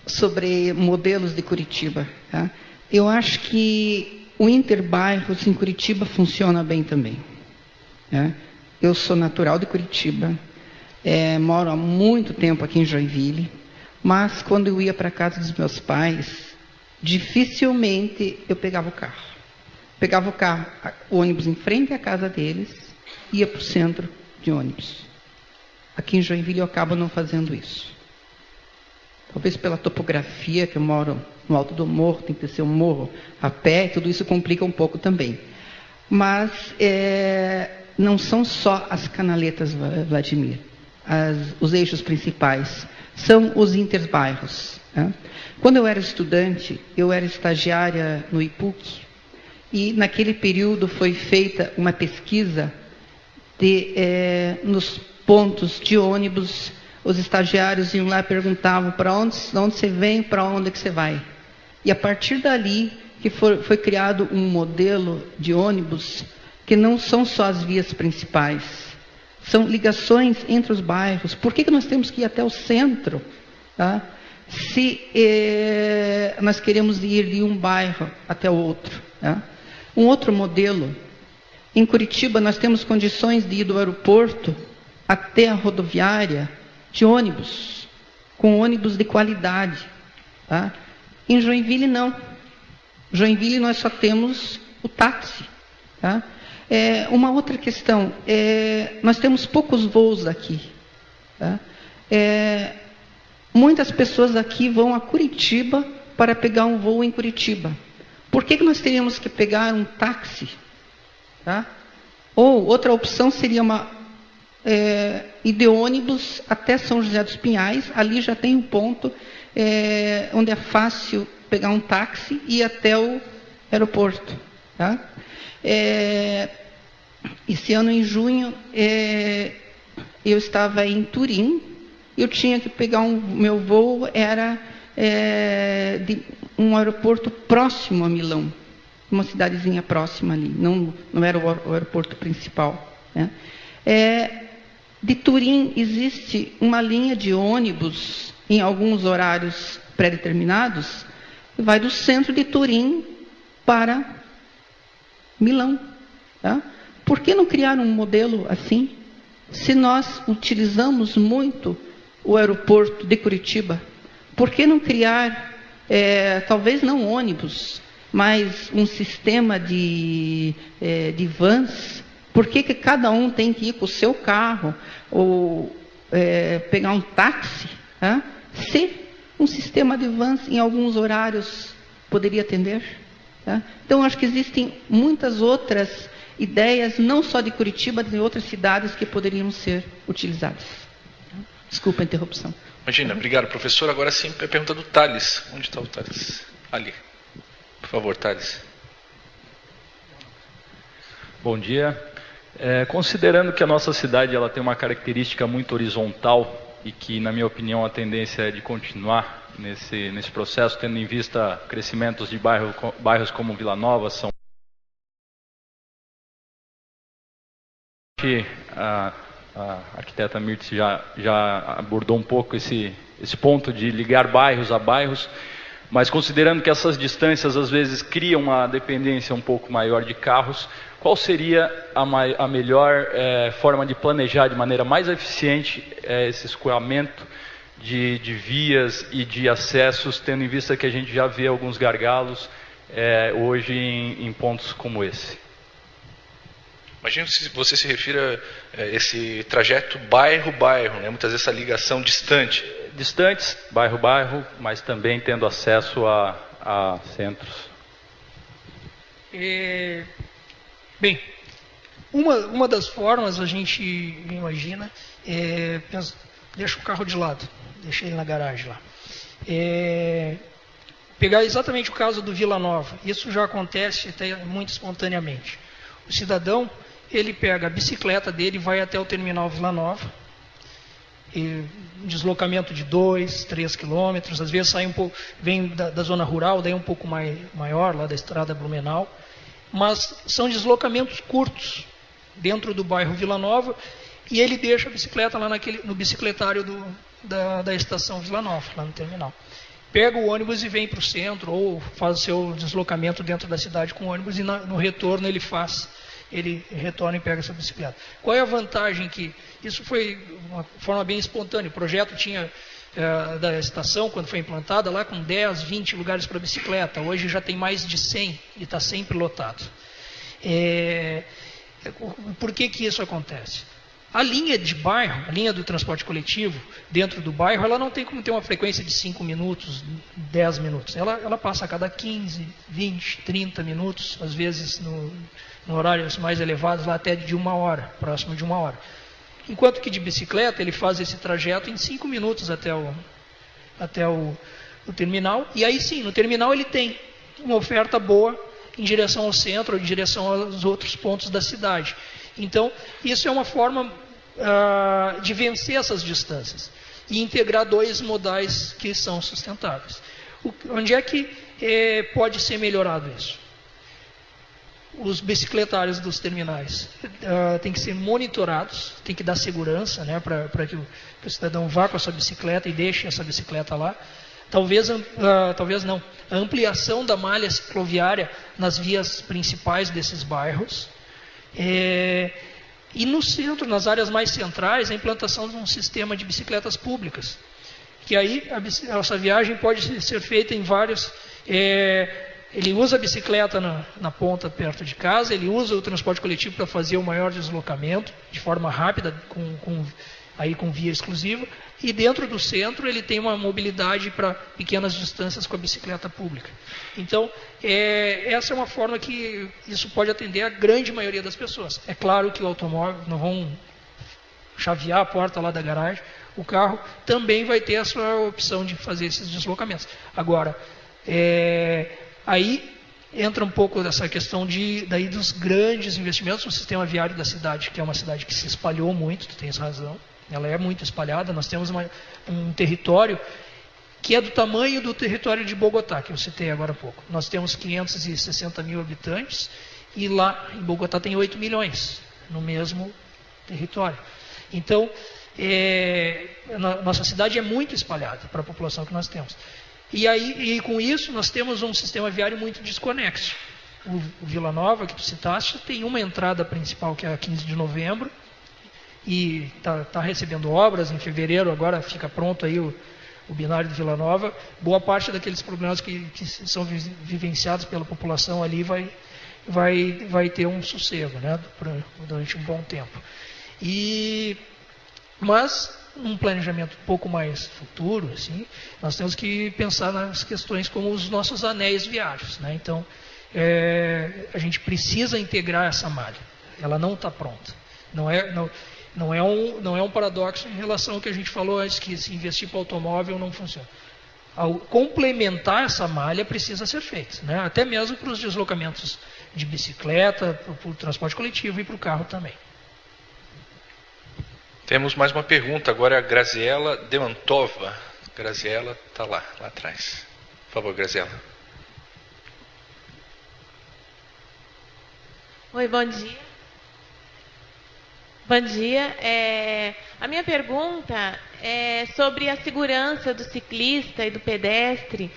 sobre modelos de Curitiba. Tá? Eu acho que o Interbairros em Curitiba funciona bem também. Tá? Eu sou natural de Curitiba, moro há muito tempo aqui em Joinville, mas quando eu ia para a casa dos meus pais, dificilmente eu pegava o carro. Pegava o ônibus em frente à casa deles, ia para o centro de ônibus. Aqui em Joinville eu acabo não fazendo isso. Talvez pela topografia, que eu moro no alto do morro, tem que descer um morro a pé, tudo isso complica um pouco também. Mas não são só as canaletas, Vladimir, os eixos principais, são os interbairros. Né? Quando eu era estudante, eu era estagiária no IPUC, e naquele período foi feita uma pesquisa nos pontos de ônibus. Os estagiários iam lá e perguntavam para onde você vem, para onde que você vai. E a partir dali que foi criado um modelo de ônibus que não são só as vias principais, são ligações entre os bairros. Por que nós temos que ir até o centro? Tá? Se nós queremos ir de um bairro até o outro. Tá? Um outro modelo, em Curitiba nós temos condições de ir do aeroporto até a rodoviária de ônibus, com ônibus de qualidade. Tá? Em Joinville, não. Joinville, nós só temos o táxi. Tá? Uma outra questão, nós temos poucos voos aqui. Tá? Muitas pessoas aqui vão a Curitiba para pegar um voo em Curitiba. Por que nós teríamos que pegar um táxi? Tá? Ou outra opção seria ir de ônibus até São José dos Pinhais. Ali já tem um ponto onde é fácil pegar um táxi e ir até o aeroporto. Tá? Esse ano, em junho, eu estava em Turim. Eu tinha que pegar meu voo, era de um aeroporto próximo a Milão. Uma cidadezinha próxima ali. Não era o aeroporto principal. Né? De Turim existe uma linha de ônibus em alguns horários pré-determinados, vai do centro de Turim para Milão. Tá? Por que não criar um modelo assim? Se nós utilizamos muito o aeroporto de Curitiba, por que não criar, talvez não ônibus, mas um sistema de vans? Por que cada um tem que ir com o seu carro ou pegar um táxi? Tá? Se um sistema de vans em alguns horários poderia atender? Tá? Então, acho que existem muitas outras ideias, não só de Curitiba, mas de outras cidades que poderiam ser utilizadas. Desculpa a interrupção. Imagina, obrigado, professor. Agora sim, a pergunta do Thales. Onde está o Thales? Ali. Por favor, Thales. Bom dia. Considerando que a nossa cidade ela tem uma característica muito horizontal e que, na minha opinião, a tendência é de continuar nesse processo, tendo em vista crescimentos de bairros como Vila Nova, São a arquiteta Mirtz já abordou um pouco esse ponto de ligar bairros a bairros, mas considerando que essas distâncias às vezes criam uma dependência um pouco maior de carros, qual seria a melhor forma de planejar de maneira mais eficiente esse escoamento de vias e de acessos, tendo em vista que a gente já vê alguns gargalos hoje em pontos como esse. Imagino que você se refira a esse trajeto bairro-bairro, né? Muitas vezes essa ligação distante. Distantes, bairro-bairro, mas também tendo acesso a centros. Bem, uma das formas a gente imagina deixa o carro de lado, deixa ele na garagem lá. Pegar exatamente o caso do Vila Nova, isso já acontece até muito espontaneamente. O cidadão, ele pega a bicicleta dele e vai até o terminal Vila Nova, um deslocamento de 2, 3 quilômetros, às vezes sai um pouco, vem da zona rural, daí um pouco maior, lá da estrada Blumenau, mas são deslocamentos curtos dentro do bairro Vila Nova, e ele deixa a bicicleta lá no bicicletário da estação Vila Nova, lá no terminal. Pega o ônibus e vem para o centro, ou faz o seu deslocamento dentro da cidade com o ônibus, e no retorno ele retorna e pega essa bicicleta. Qual é a vantagem que... Isso foi uma forma bem espontânea. O projeto tinha da estação, quando foi implantada, lá com 10, 20 lugares para bicicleta. Hoje já tem mais de 100 e está sempre lotado. Por que isso acontece? A linha de bairro, a linha do transporte coletivo, dentro do bairro, ela não tem como ter uma frequência de 5 minutos, 10 minutos. Ela passa a cada 15, 20, 30 minutos, às vezes no horários mais elevados, lá até de 1 hora, próximo de 1 hora. Enquanto que de bicicleta, ele faz esse trajeto em 5 minutos até o terminal. E aí sim, no terminal ele tem uma oferta boa em direção ao centro, ou em direção aos outros pontos da cidade. Então, isso é uma forma de vencer essas distâncias e integrar 2 modais que são sustentáveis. Onde é que pode ser melhorado isso? Os bicicletários dos terminais têm que ser monitorados, tem que dar segurança, né, para que o cidadão vá com a sua bicicleta e deixe essa bicicleta lá. Talvez não. A ampliação da malha cicloviária nas vias principais desses bairros. E no centro, nas áreas mais centrais, a implantação de um sistema de bicicletas públicas. Que aí essa viagem pode ser feita em vários... ele usa a bicicleta na ponta perto de casa, ele usa o transporte coletivo para fazer o maior deslocamento, de forma rápida, com via exclusiva, e dentro do centro ele tem uma mobilidade para pequenas distâncias com a bicicleta pública. Então, essa é uma forma que isso pode atender a grande maioria das pessoas. É claro que o automóvel, não vão chavear a porta lá da garagem, o carro também vai ter a sua opção de fazer esses deslocamentos. Agora, aí entra um pouco dessa questão daí dos grandes investimentos no sistema viário da cidade, que é uma cidade que se espalhou muito, tu tens razão, ela é muito espalhada. Nós temos um território que é do tamanho do território de Bogotá, que eu citei agora há pouco. Nós temos 560 mil habitantes e lá em Bogotá tem 8 milhões, no mesmo território. Então, nossa cidade é muito espalhada para a população que nós temos. E com isso nós temos um sistema viário muito desconexo. O Vila Nova, que tu citaste, tem uma entrada principal que é a 15 de novembro, e está recebendo obras. Em fevereiro agora fica pronto aí o binário de Vila Nova. Boa parte daqueles problemas que são vivenciados pela população ali vai ter um sossego, né, durante um bom tempo. Mas um planejamento um pouco mais futuro, assim, nós temos que pensar nas questões como os nossos anéis viários, né? Então, a gente precisa integrar essa malha. Ela não está pronta. Não é um paradoxo em relação ao que a gente falou antes, que se investir para o automóvel não funciona. Ao complementar essa malha precisa ser feito, né? Até mesmo para os deslocamentos de bicicleta, para o transporte coletivo e para o carro também. Temos mais uma pergunta, agora é a Graziela Demantova. Graziela está lá atrás. Por favor, Graziela. Oi, bom dia. Bom dia. A minha pergunta é sobre a segurança do ciclista e do pedestre,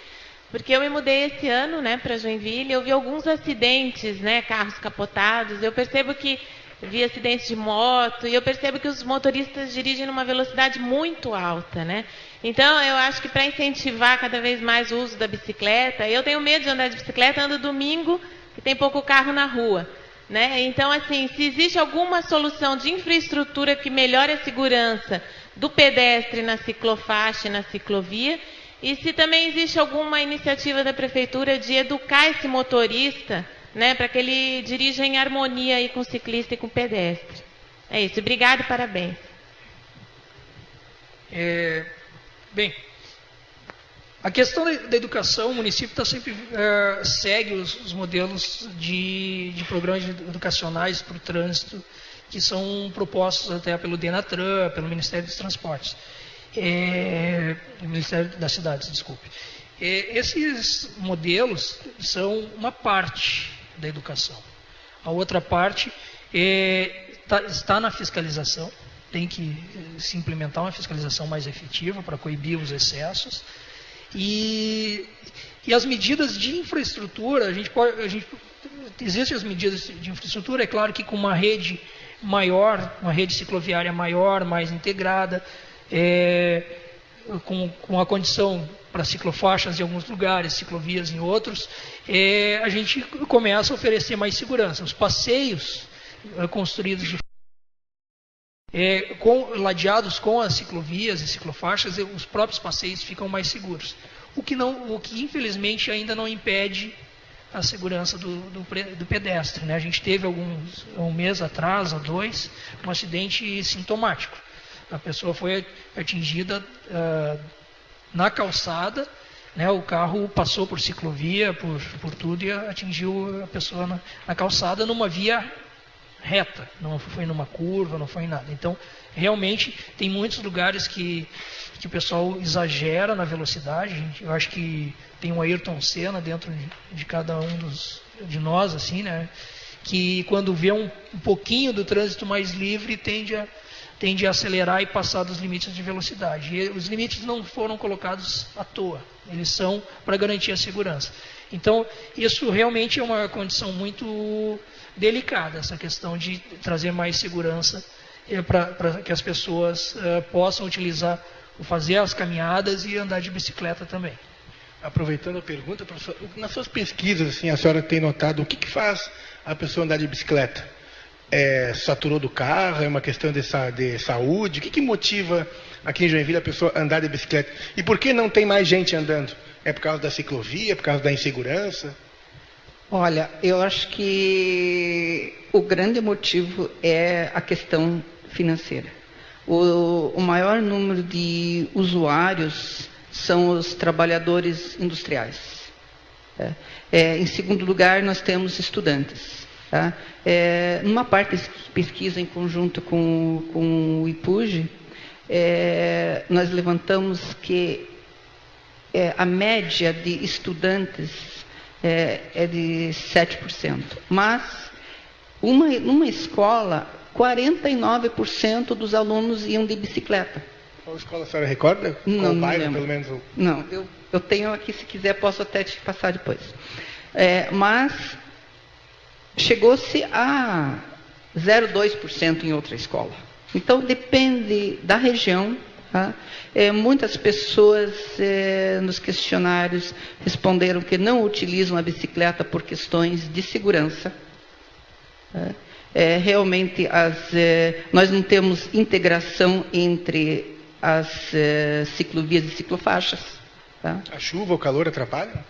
porque eu me mudei esse ano, né, para Joinville. Eu vi alguns acidentes, né, carros capotados. Eu percebo que vi acidentes de moto, e eu percebo que os motoristas dirigem numa velocidade muito alta, né? Então, eu acho que para incentivar cada vez mais o uso da bicicleta, eu tenho medo de andar de bicicleta, ando domingo, que tem pouco carro na rua, né? Então, assim, se existe alguma solução de infraestrutura que melhore a segurança do pedestre na ciclofaixa e na ciclovia, e se também existe alguma iniciativa da Prefeitura de educar esse motorista, né, para que ele dirija em harmonia aí com o ciclista e com o pedestre. É isso. Obrigada e parabéns. Bem, a questão da educação, o município sempre segue os modelos de programas educacionais para o trânsito que são propostos até pelo Denatran, pelo Ministério dos Transportes. Ministério das Cidades, desculpe. Esses modelos são uma parte da educação. A outra parte está na fiscalização. Tem que se implementar uma fiscalização mais efetiva para coibir os excessos. E as medidas de infraestrutura, existem as medidas de infraestrutura, é claro que com uma rede maior, uma rede cicloviária maior, mais integrada, com a condição para ciclofaixas em alguns lugares, ciclovias em outros, a gente começa a oferecer mais segurança. Os passeios construídos ladeados com as ciclovias e ciclofaixas, os próprios passeios ficam mais seguros. O que infelizmente ainda não impede a segurança do pedestre, né? A gente teve um mês atrás, ou 2, um acidente sintomático. A pessoa foi atingida na calçada, né? O carro passou por ciclovia, por tudo, e atingiu a pessoa na calçada numa via reta, não foi numa curva, não foi em nada. Então, realmente, tem muitos lugares que o pessoal exagera na velocidade. Eu acho que tem um Ayrton Senna dentro de cada um de nós, assim, né? Que quando vê um pouquinho do trânsito mais livre, tende a acelerar e passar dos limites de velocidade. E os limites não foram colocados à toa, eles são para garantir a segurança. Então, isso realmente é uma condição muito delicada, essa questão de trazer mais segurança para que as pessoas possam utilizar, fazer as caminhadas e andar de bicicleta também. Aproveitando a pergunta, professor, nas suas pesquisas, assim, a senhora tem notado o que faz a pessoa andar de bicicleta? Saturou do carro? É uma questão de saúde? O que motiva aqui em Joinville a pessoa andar de bicicleta? E por que não tem mais gente andando? É por causa da ciclovia? É por causa da insegurança? Olha, eu acho que o grande motivo é a questão financeira. O maior número de usuários são os trabalhadores industriais. Em segundo lugar, nós temos estudantes. Tá? Numa parte de pesquisa em conjunto com o IPUG, nós levantamos que a média de estudantes é de 7%. Mas, numa escola, 49% dos alunos iam de bicicleta. Qual escola a senhora recorda? Não, qual bairro, pelo menos? Não, eu tenho aqui, se quiser, posso até te passar depois. Mas chegou-se a 0,2% em outra escola. Então, depende da região. Tá? Muitas pessoas nos questionários responderam que não utilizam a bicicleta por questões de segurança. Realmente, nós não temos integração entre as ciclovias e ciclofaixas. Tá? A chuva, o calor atrapalham?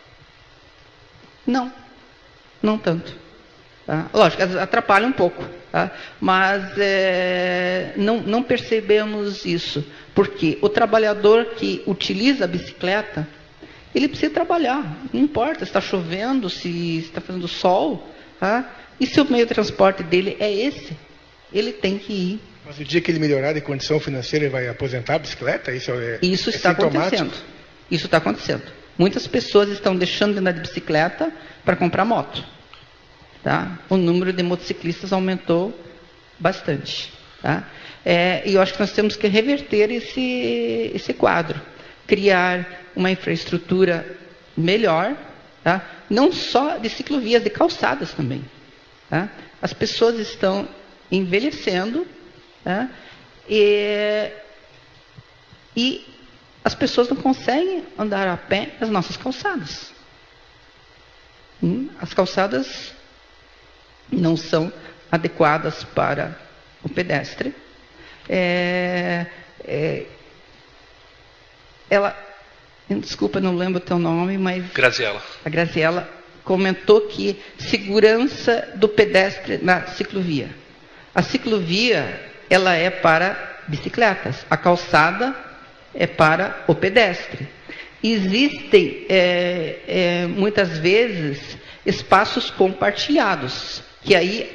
Não, não tanto. Tá? Lógico, atrapalha um pouco, tá? Mas não percebemos isso, porque o trabalhador que utiliza a bicicleta, ele precisa trabalhar, não importa se está chovendo, se está fazendo sol, tá? E se o meio de transporte dele é esse, ele tem que ir. Mas o dia que ele melhorar de condição financeira, ele vai aposentar a bicicleta? Isso está acontecendo. Isso está acontecendo. Muitas pessoas estão deixando de andar de bicicleta para comprar moto. Tá? O número de motociclistas aumentou bastante. Tá? E eu acho que nós temos que reverter esse quadro. Criar uma infraestrutura melhor, tá? Não só de ciclovias, de calçadas também. Tá? As pessoas estão envelhecendo, né? E as pessoas não conseguem andar a pé nas nossas calçadas. As calçadas não são adequadas para o pedestre. Desculpa, não lembro o teu nome, mas... Graziela. A Graziela comentou que segurança do pedestre na ciclovia. A ciclovia, ela é para bicicletas. A calçada é para o pedestre. Existem, muitas vezes, espaços compartilhados, que aí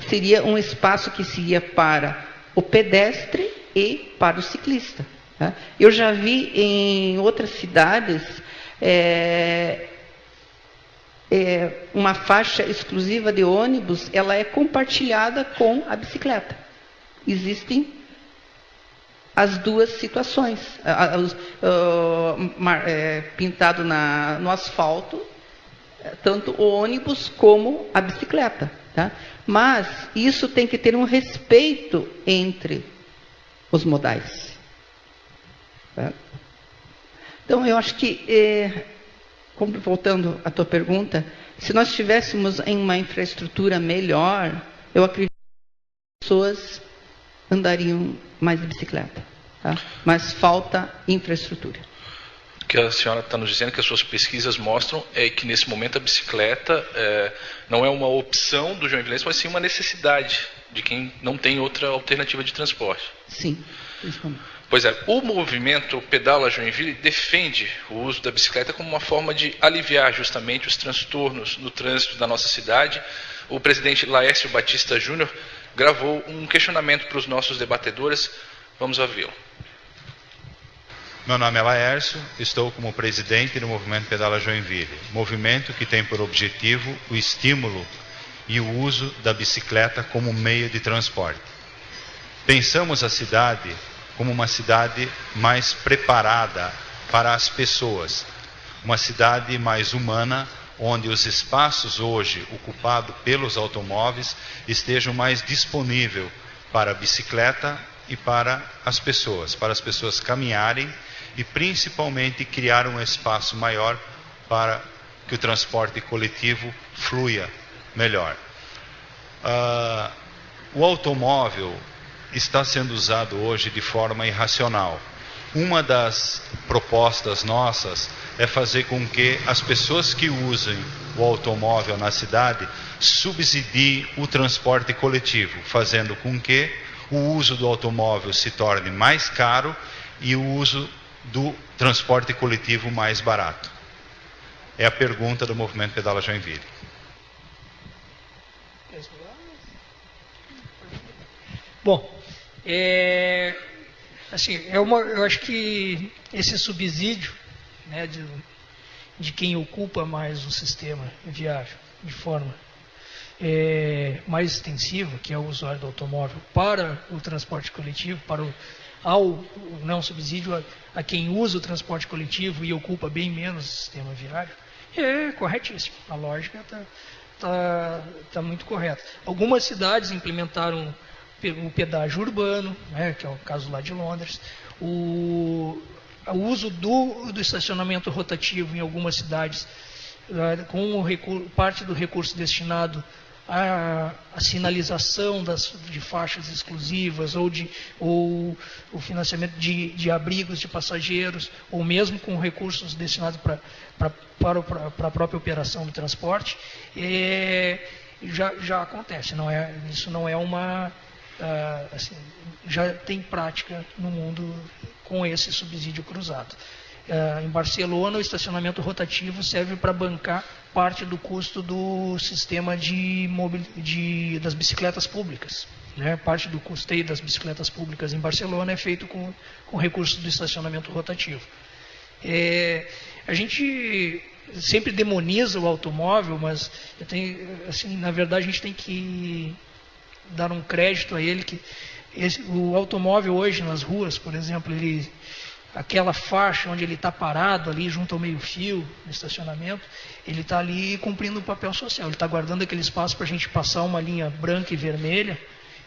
seria um espaço que seria para o pedestre e para o ciclista. Tá? Eu já vi em outras cidades uma faixa exclusiva de ônibus, ela é compartilhada com a bicicleta. Existem as duas situações, pintado no asfalto, tanto o ônibus como a bicicleta. Tá? Mas isso tem que ter um respeito entre os modais. Tá? Então, eu acho que, voltando à tua pergunta, se nós estivéssemos em uma infraestrutura melhor, eu acredito que as pessoas andariam mais de bicicleta. Tá? Mas falta infraestrutura. O que a senhora está nos dizendo, que as suas pesquisas mostram, é que nesse momento a bicicleta não é uma opção do joinvilense, mas sim uma necessidade de quem não tem outra alternativa de transporte. Sim, principalmente. Pois é, o movimento Pedala Joinville defende o uso da bicicleta como uma forma de aliviar justamente os transtornos no trânsito da nossa cidade. O presidente Laércio Batista Júnior gravou um questionamento para os nossos debatedores. Vamos ouvi-lo. Meu nome é Laércio, estou como presidente do Movimento Pedala Joinville, movimento que tem por objetivo o estímulo e o uso da bicicleta como meio de transporte. Pensamos a cidade como uma cidade mais preparada para as pessoas, uma cidade mais humana, onde os espaços hoje ocupados pelos automóveis estejam mais disponíveis para a bicicleta e para as pessoas caminharem e principalmente criar um espaço maior para que o transporte coletivo flua melhor. O automóvel está sendo usado hoje de forma irracional. Uma das propostas nossas é fazer com que as pessoas que usem o automóvel na cidade subsidiem o transporte coletivo, fazendo com que o uso do automóvel se torne mais caro e o uso do transporte coletivo mais barato. É a pergunta do Movimento Pedala Joinville. Bom, eu acho que esse subsídio, né, de quem ocupa mais o sistema viário de forma mais extensiva, que é o usuário do automóvel, para o transporte coletivo, não subsídio a quem usa o transporte coletivo e ocupa bem menos o sistema viário, é corretíssimo. A lógica está muito correta. Algumas cidades implementaram o pedágio urbano, né, que é o caso lá de Londres, o uso do estacionamento rotativo em algumas cidades, com parte do recurso destinado à sinalização de faixas exclusivas ou o financiamento de abrigos de passageiros, ou mesmo com recursos destinados para a própria operação do transporte, já acontece. Isso não é uma... já tem prática no mundo com esse subsídio cruzado. Em Barcelona, o estacionamento rotativo serve para bancar parte do custo do sistema das bicicletas públicas. Né? Parte do custeio das bicicletas públicas em Barcelona é feito com recursos do estacionamento rotativo. A gente sempre demoniza o automóvel, mas na verdade a gente tem que dar um crédito a ele, que o automóvel hoje nas ruas, por exemplo, aquela faixa onde ele está parado ali junto ao meio-fio, no estacionamento, ele está ali cumprindo um papel social, ele está guardando aquele espaço para a gente passar uma linha branca e vermelha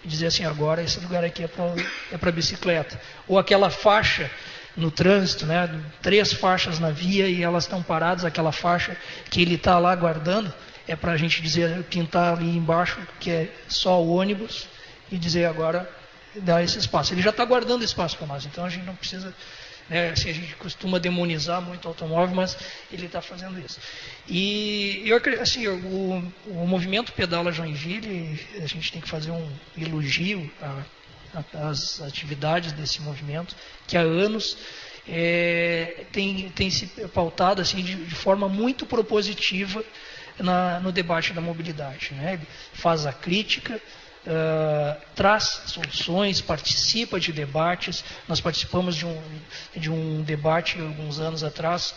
e dizer assim, agora esse lugar aqui é para bicicleta. Ou aquela faixa no trânsito, né, 3 faixas na via e elas estão paradas, aquela faixa que ele está lá guardando, é para a gente dizer, pintar ali embaixo que é só o ônibus e dizer agora, dar esse espaço. Ele já está guardando espaço para nós, então a gente não precisa, né, assim, a gente costuma demonizar muito o automóvel, mas ele está fazendo isso. E eu assim, o movimento Pedala Joinville, a gente tem que fazer um elogio às atividades desse movimento, que há anos tem se pautado assim, de forma muito propositiva no debate da mobilidade, né? Ele faz a crítica, traz soluções, participa de debates. Nós participamos de um debate alguns anos atrás,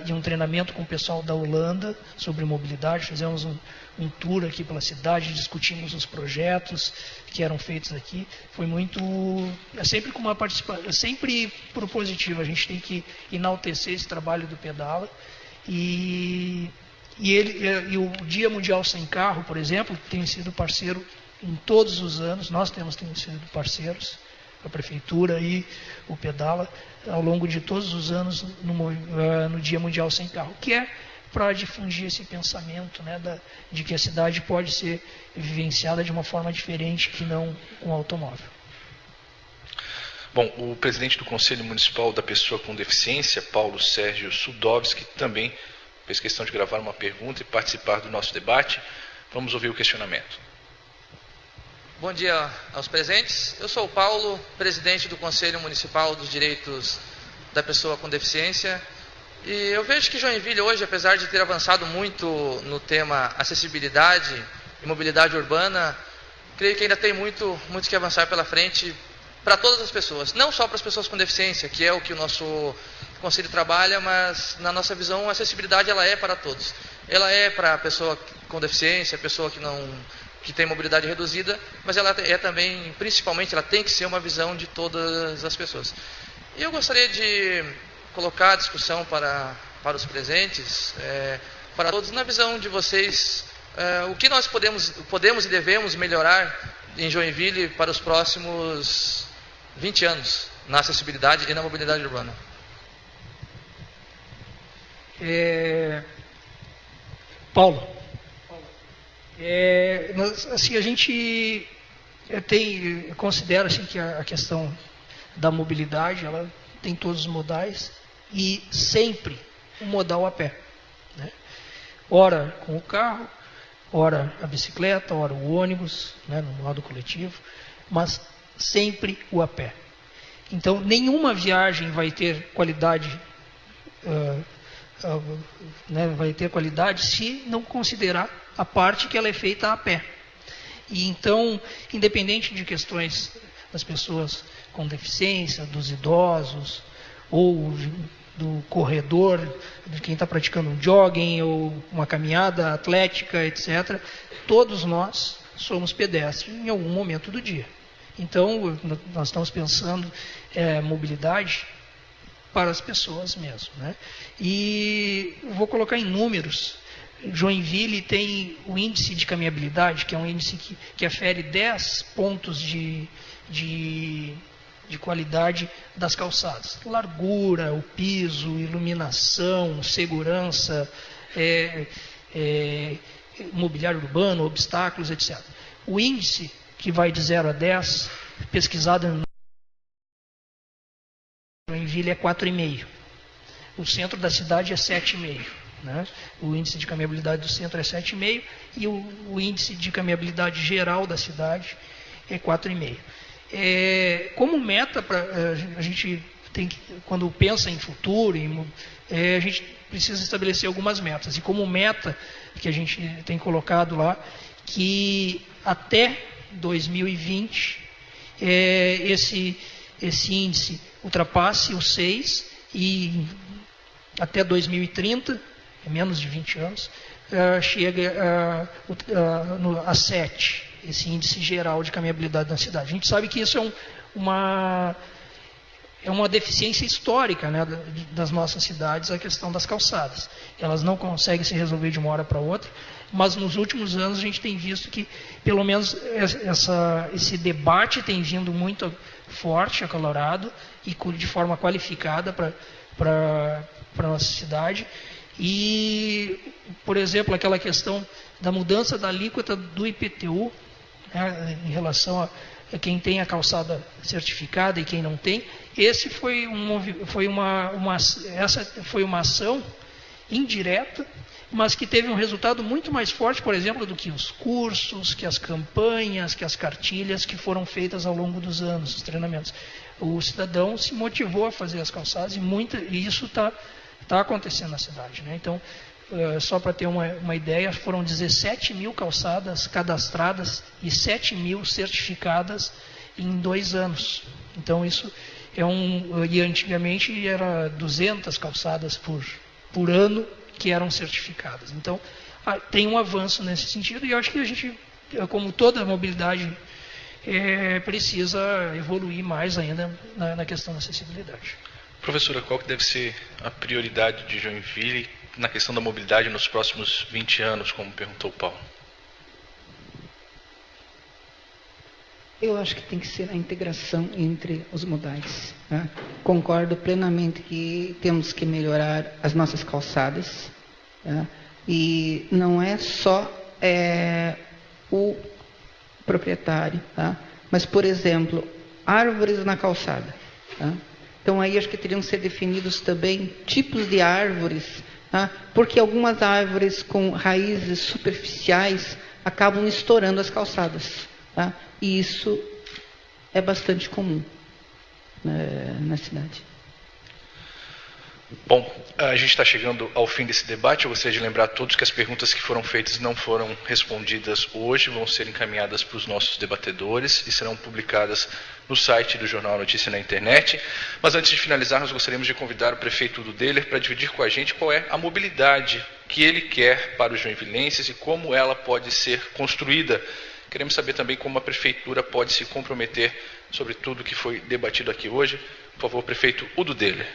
de um treinamento com o pessoal da Holanda sobre mobilidade. Fizemos um tour aqui pela cidade, discutimos os projetos que eram feitos aqui. Foi muito, sempre com uma participação, sempre propositiva. A gente tem que enaltecer esse trabalho do Pedala. E o Dia Mundial Sem Carro, por exemplo, tem sido parceiro em todos os anos. Nós temos sido parceiros, a Prefeitura e o Pedala, ao longo de todos os anos no Dia Mundial Sem Carro, que é para difundir esse pensamento, né, de que a cidade pode ser vivenciada de uma forma diferente que não com automóvel. Bom, o presidente do Conselho Municipal da Pessoa com Deficiência, Paulo Sérgio Sudovski, também fez questão de gravar uma pergunta e participar do nosso debate. Vamos ouvir o questionamento. Bom dia aos presentes. Eu sou o Paulo, presidente do Conselho Municipal dos Direitos da Pessoa com Deficiência. E eu vejo que Joinville hoje, apesar de ter avançado muito no tema acessibilidade e mobilidade urbana, creio que ainda tem muito que avançar pela frente para todas as pessoas. Não só para as pessoas com deficiência, que é o que o nosso Conselho trabalha, mas na nossa visão a acessibilidade ela é para todos. Ela é para a pessoa com deficiência, a pessoa que tem mobilidade reduzida, mas ela é também, principalmente, ela tem que ser uma visão de todas as pessoas. E eu gostaria de colocar a discussão para os presentes, para todos, na visão de vocês, o que nós podemos e devemos melhorar em Joinville para os próximos 20 anos, na acessibilidade e na mobilidade urbana. Paulo, assim, a gente considera assim, que a questão da mobilidade, ela tem todos os modais e sempre o modal a pé, né? Ora com o carro, ora a bicicleta, ora o ônibus, né, no modo coletivo, mas sempre o a pé. Então, nenhuma viagem vai ter qualidade vai ter qualidade se não considerar a parte que ela é feita a pé. E então, independente de questões das pessoas com deficiência, dos idosos, ou do corredor, de quem está praticando um jogging ou uma caminhada atlética, etc., todos nós somos pedestres em algum momento do dia. Então, nós estamos pensando mobilidade para as pessoas mesmo, né? E vou colocar em números. Joinville tem o índice de caminhabilidade, que é um índice que afere 10 pontos de qualidade das calçadas. Largura, o piso, iluminação, segurança, mobiliário urbano, obstáculos, etc. O índice que vai de 0 a 10, pesquisado em Joinville, é 4,5. O centro da cidade é 7,5. Né? O índice de caminhabilidade do centro é 7,5 e o índice de caminhabilidade geral da cidade é 4,5. Como meta, a gente tem que, quando pensa em futuro, a gente precisa estabelecer algumas metas. E como meta que a gente tem colocado lá, que até 2020 esse índice ultrapasse o 6 e até 2030, menos de 20 anos, chega a 7, esse índice geral de caminhabilidade na cidade. A gente sabe que isso é uma deficiência histórica, né, das nossas cidades, a questão das calçadas. Elas não conseguem se resolver de uma hora para outra. mas nos últimos anos a gente tem visto que, pelo menos, esse debate tem vindo muito forte, acalorado e de forma qualificada para a nossa cidade. E, por exemplo, aquela questão da mudança da alíquota do IPTU, né, em relação a quem tem a calçada certificada e quem não tem. Essa foi uma ação indireta, mas que teve um resultado muito mais forte, por exemplo, do que os cursos, que as campanhas, que as cartilhas que foram feitas ao longo dos anos, os treinamentos. O cidadão se motivou a fazer as calçadas e isso está acontecendo na cidade, né? Então, só para ter uma ideia, foram 17 mil calçadas cadastradas e 7 mil certificadas em 2 anos. Então, isso e antigamente era 200 calçadas por ano que eram certificadas. Então, tem um avanço nesse sentido, e eu acho que a gente, como toda a mobilidade, precisa evoluir mais ainda na questão da acessibilidade. Professora, qual que deve ser a prioridade de Joinville na questão da mobilidade nos próximos 20 anos, como perguntou o Paulo? Eu acho que tem que ser a integração entre os modais. Né? Concordo plenamente que temos que melhorar as nossas calçadas. Né? E não é só o proprietário. Tá? Mas, por exemplo, árvores na calçada. Tá? Então, aí acho que teriam que ser definidos também tipos de árvores, tá? Porque algumas árvores com raízes superficiais acabam estourando as calçadas. Tá? E isso é bastante comum na cidade. Bom, a gente está chegando ao fim desse debate. Eu gostaria de lembrar a todos que as perguntas que foram feitas não foram respondidas hoje, vão ser encaminhadas para os nossos debatedores e serão publicadas no site do Jornal Notícia na internet. Mas antes de finalizar, nós gostaríamos de convidar o prefeito Udo Deller para dividir com a gente qual é a mobilidade que ele quer para os joinvilenses e como ela pode ser construída. Queremos saber também como a prefeitura pode se comprometer sobre tudo que foi debatido aqui hoje. Por favor, prefeito Udo Deller.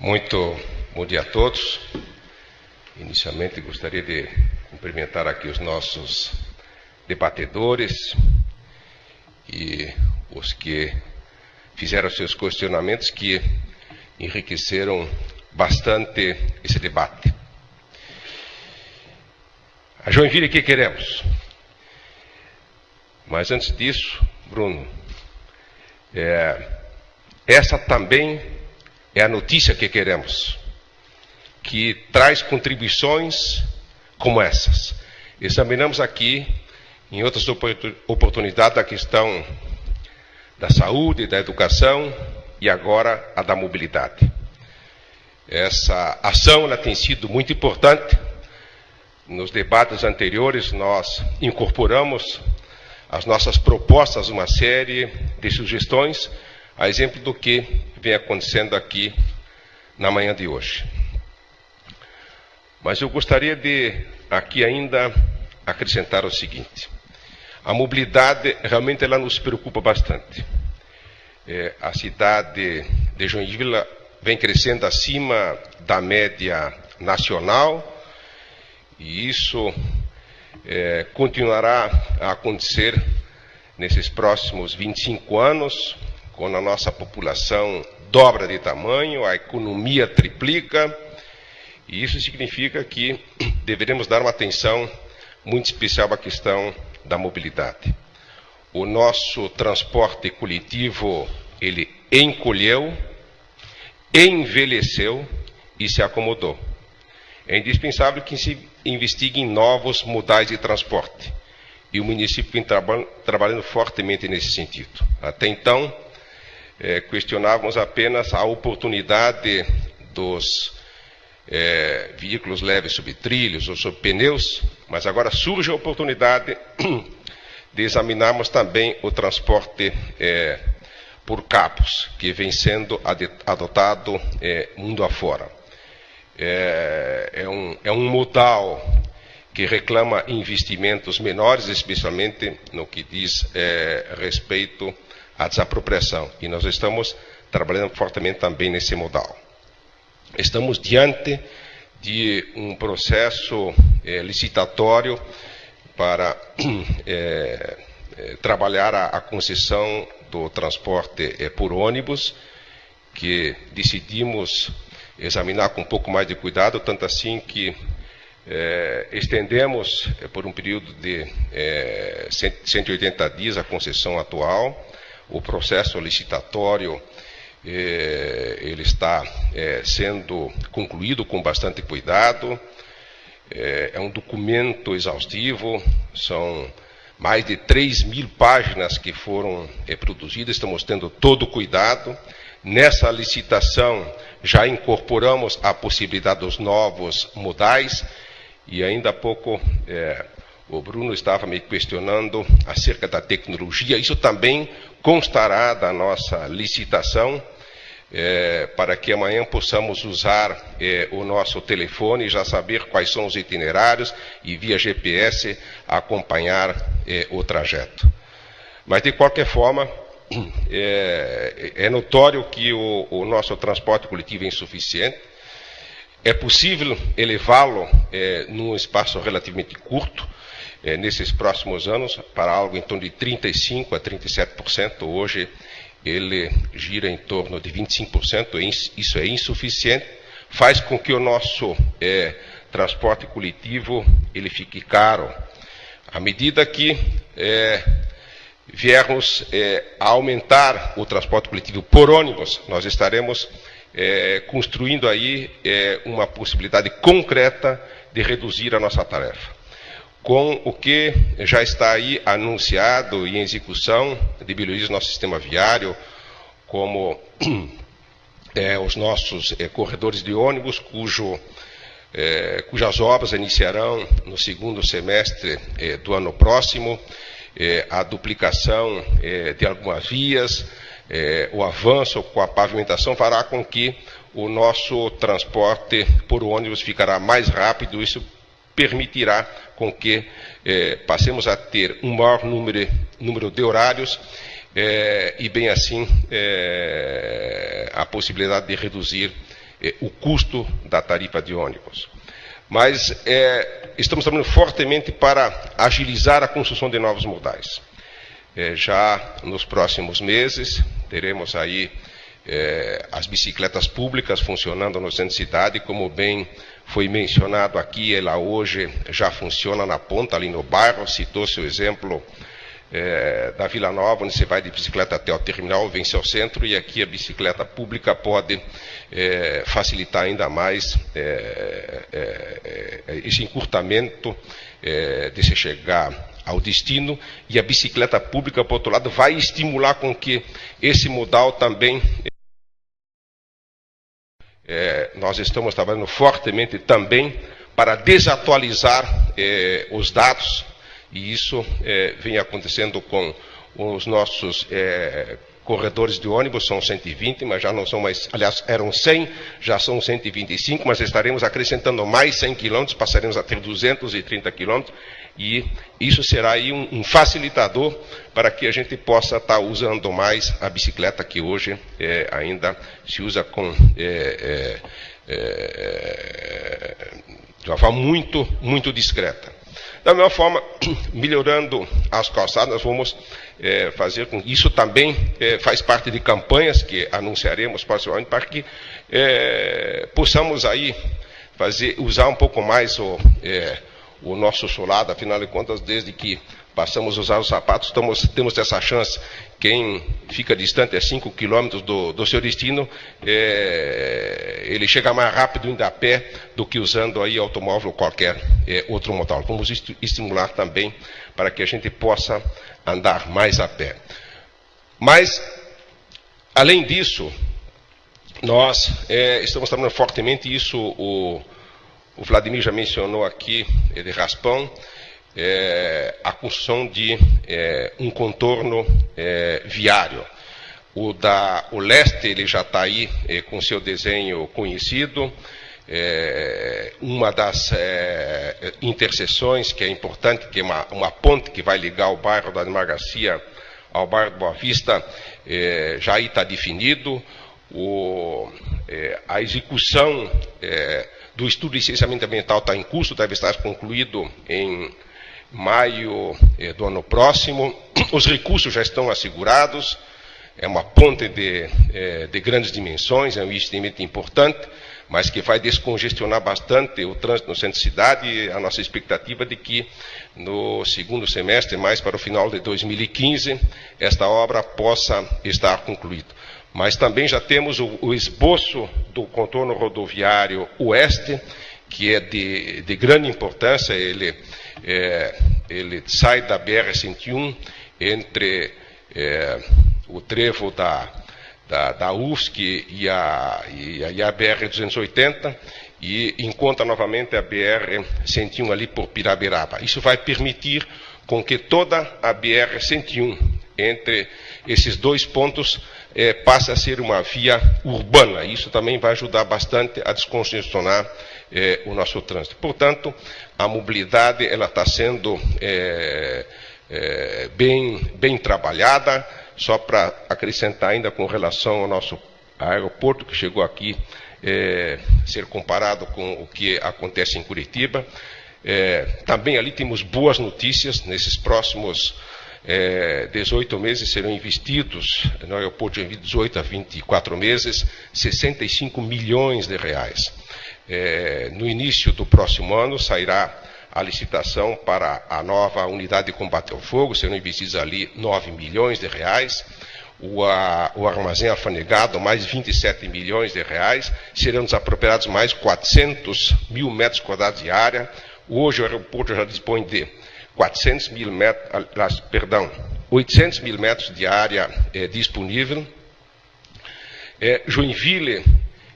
Muito bom dia a todos. Inicialmente gostaria de cumprimentar aqui os nossos debatedores e os que fizeram seus questionamentos que enriqueceram bastante esse debate. A Joinville que queremos. Mas antes disso, Bruno, essa também é a notícia que queremos, que traz contribuições como essas. Examinamos aqui, em outras oportunidades, a questão da saúde, da educação e agora a da mobilidade. Essa ação ela tem sido muito importante. Nos debates anteriores, nós incorporamos as nossas propostas, uma série de sugestões, a exemplo do que vem acontecendo aqui na manhã de hoje. Mas eu gostaria de aqui ainda acrescentar o seguinte: a mobilidade realmente ela nos preocupa bastante. A cidade de Joinville vem crescendo acima da média nacional e isso continuará a acontecer nesses próximos 25 anos, quando a nossa população dobra de tamanho, a economia triplica, e isso significa que deveremos dar uma atenção muito especial à questão da mobilidade. O nosso transporte coletivo, ele encolheu, envelheceu e se acomodou. É indispensável que se investigue em novos modais de transporte, e o município vem trabalhando fortemente nesse sentido. Até então, questionávamos apenas a oportunidade dos veículos leves sobre trilhos ou sobre pneus, mas agora surge a oportunidade de examinarmos também o transporte por cabos, que vem sendo adotado mundo afora. É um modal que reclama investimentos menores, especialmente no que diz respeito à desapropriação. E nós estamos trabalhando fortemente também nesse modal. Estamos diante de um processo licitatório para trabalhar a concessão do transporte por ônibus, que decidimos examinar com um pouco mais de cuidado, tanto assim que estendemos por um período de 180 dias a concessão atual. O processo licitatório ele está sendo concluído com bastante cuidado. É um documento exaustivo, são mais de 3.000 páginas que foram produzidas, estamos tendo todo o cuidado. Nessa licitação já incorporamos a possibilidade dos novos modais, e ainda há pouco o Bruno estava me questionando acerca da tecnologia. Isso também constará da nossa licitação, para que amanhã possamos usar o nosso telefone e já saber quais são os itinerários e via GPS acompanhar o trajeto. Mas, de qualquer forma, é notório que o nosso transporte coletivo é insuficiente. É possível elevá-lo num espaço relativamente curto, nesses próximos anos, para algo em torno de 35% a 37%. Hoje ele gira em torno de 25%, isso é insuficiente, faz com que o nosso transporte coletivo ele fique caro. À medida que viermos a aumentar o transporte coletivo por ônibus, nós estaremos construindo aí uma possibilidade concreta de reduzir a nossa tarefa. Com o que já está aí anunciado e em execução de melhorias no nosso sistema viário, como os nossos corredores de ônibus, cujas obras iniciarão no segundo semestre do ano próximo, a duplicação de algumas vias, o avanço com a pavimentação fará com que o nosso transporte por ônibus ficará mais rápido. Isso permitirá com que passemos a ter um maior número de horários e, bem assim, a possibilidade de reduzir o custo da tarifa de ônibus. Mas estamos trabalhando fortemente para agilizar a construção de novos modais. Já nos próximos meses, teremos aí as bicicletas públicas funcionando no centro de cidade, como bem foi mencionado aqui, ela hoje já funciona na ponta, ali no bairro. Citou-se o exemplo da Vila Nova, onde você vai de bicicleta até o terminal, vence ao centro, e aqui a bicicleta pública pode facilitar ainda mais esse encurtamento de se chegar ao destino, e a bicicleta pública, por outro lado, vai estimular com que esse modal também... nós estamos trabalhando fortemente também para desatualizar os dados, e isso vem acontecendo com os nossos corredores de ônibus. São 120, mas já não são mais, aliás, eram 100, já são 125, mas estaremos acrescentando mais 100 quilômetros, passaremos a ter 230 quilômetros, e isso será aí um facilitador para que a gente possa estar usando mais a bicicleta, que hoje ainda se usa de uma forma muito discreta. Da mesma forma, melhorando as calçadas, nós vamos fazer com isso também faz parte de campanhas que anunciaremos proximamente, para que possamos aí usar um pouco mais o nosso solado. Afinal de contas, desde que passamos a usar os sapatos, temos essa chance. Quem fica distante a 5 quilômetros do seu destino, ele chega mais rápido indo a pé do que usando aí automóvel ou qualquer outro modal. Vamos estimular também para que a gente possa andar mais a pé. Mas, além disso, nós estamos trabalhando fortemente, isso o Vladimir já mencionou aqui, de raspão, a construção de um contorno viário. O leste ele já está aí com seu desenho conhecido. Uma das interseções que é importante, que é uma ponte que vai ligar o bairro da Ademar Garcia ao bairro do Boa Vista, já aí está definido. A execução do estudo de licenciamento ambiental está em curso, deve estar concluído em maio do ano próximo. Os recursos já estão assegurados. É uma ponte de grandes dimensões, é um investimento importante, mas que vai descongestionar bastante o trânsito no centro da cidade. E a nossa expectativa é de que no segundo semestre, mais para o final de 2015, esta obra possa estar concluída. Mas também já temos o esboço do contorno rodoviário oeste, que é de grande importância. Ele sai da BR-101 entre o trevo da UFSC e a BR-280 e encontra novamente a BR-101 ali por Pirabiraba. Isso vai permitir com que toda a BR-101 entre esses dois pontos passe a ser uma via urbana. Isso também vai ajudar bastante a descongestionar o nosso trânsito. Portanto, a mobilidade ela está sendo bem trabalhada. Só para acrescentar ainda com relação ao nosso aeroporto, que chegou aqui ser comparado com o que acontece em Curitiba. Também ali temos boas notícias. Nesses próximos 18 meses serão investidos no aeroporto de 18 a 24 meses, 65 milhões de reais. No início do próximo ano sairá a licitação para a nova unidade de combate ao fogo, serão investidos ali 9 milhões de reais. O armazém alfanegado, mais 27 milhões de reais. Serão desapropriados mais 400 mil metros quadrados de área. Hoje o aeroporto já dispõe de 800 mil metros de área disponível. Joinville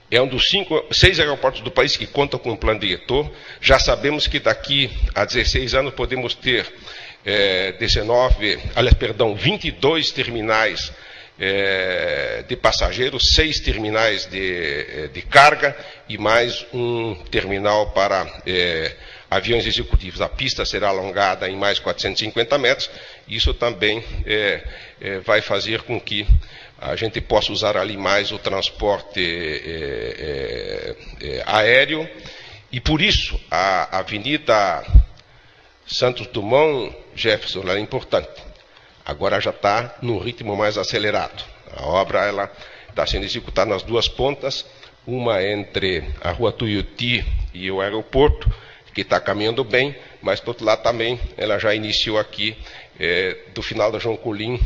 é um dos 6 aeroportos do país que contam com um plano diretor. Já sabemos que daqui a 16 anos podemos ter 22 terminais de passageiros, 6 terminais de carga e mais um terminal para aviões executivos. A pista será alongada em mais 450 metros. Isso também vai fazer com que a gente possa usar ali mais o transporte aéreo. E por isso a Avenida Santos Dumont, Jefferson, ela é importante. Agora já está no ritmo mais acelerado. A obra ela está sendo executada nas duas pontas, uma entre a Rua Tuiuti e o aeroporto, que está caminhando bem, mas do outro lado também ela já iniciou aqui do final da João Colim,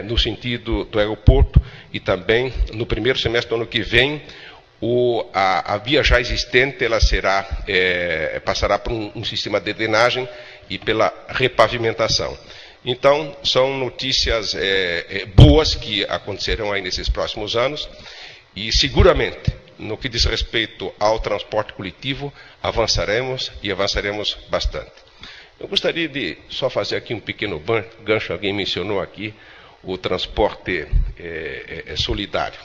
no sentido do aeroporto, e também no primeiro semestre do ano que vem, a via já existente ela passará por um sistema de drenagem e pela repavimentação. Então, são notícias boas que acontecerão aí nesses próximos anos, e seguramente, no que diz respeito ao transporte coletivo, avançaremos e avançaremos bastante. Eu gostaria de só fazer aqui um pequeno gancho, alguém mencionou aqui o transporte solidário.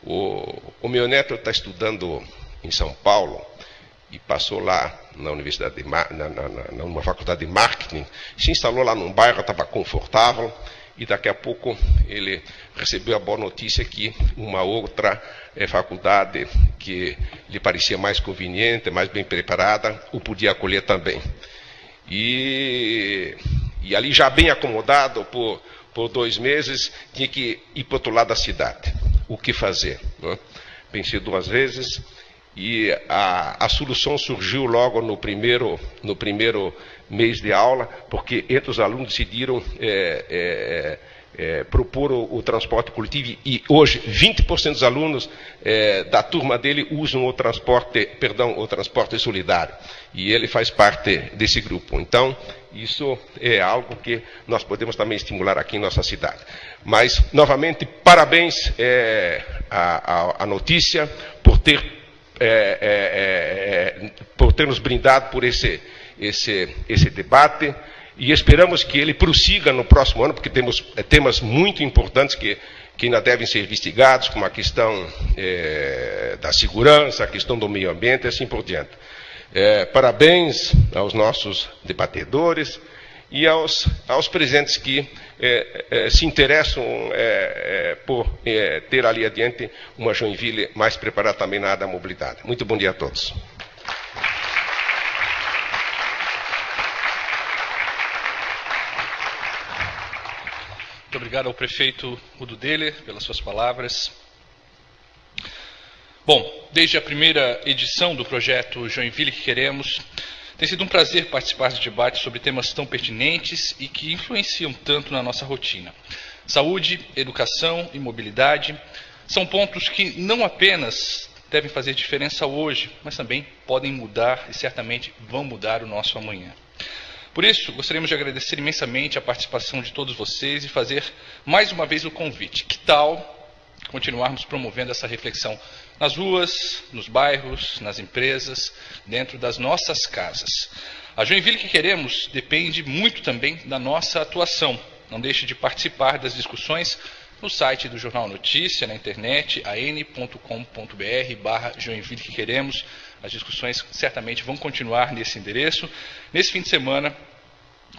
O meu neto está estudando em São Paulo e passou lá na universidade numa faculdade de marketing, se instalou lá num bairro, estava confortável, e daqui a pouco ele recebeu a boa notícia que uma outra faculdade que lhe parecia mais conveniente, mais bem preparada, o podia acolher também. E ali já bem acomodado por 2 meses, tinha que ir para o outro lado da cidade. O que fazer? Né? Pensei 2 vezes e a solução surgiu logo no primeiro mês de aula, porque entre os alunos decidiram propor o transporte coletivo, e hoje 20% dos alunos da turma dele usam o transporte solidário, e ele faz parte desse grupo. Então, isso é algo que nós podemos também estimular aqui em nossa cidade. Mas, novamente, parabéns à notícia por ter nos brindado por esse debate, e esperamos que ele prossiga no próximo ano, porque temos temas muito importantes que que ainda devem ser investigados, como a questão da segurança, a questão do meio ambiente e assim por diante. Parabéns aos nossos debatedores e aos presentes que se interessam por ter ali adiante uma Joinville mais preparada também na área da mobilidade. Muito bom dia a todos. Muito obrigado ao prefeito Udo Deller pelas suas palavras. Bom, desde a primeira edição do projeto Joinville que Queremos, tem sido um prazer participar de debates sobre temas tão pertinentes e que influenciam tanto na nossa rotina. Saúde, educação e mobilidade são pontos que não apenas devem fazer diferença hoje, mas também podem mudar e certamente vão mudar o nosso amanhã. Por isso, gostaríamos de agradecer imensamente a participação de todos vocês e fazer mais uma vez o convite. Que tal continuarmos promovendo essa reflexão nas ruas, nos bairros, nas empresas, dentro das nossas casas? A Joinville que Queremos depende muito também da nossa atuação. Não deixe de participar das discussões no site do Jornal Notícia, na internet, an.com.br/Joinville que Queremos. As discussões certamente vão continuar nesse endereço. Nesse fim de semana,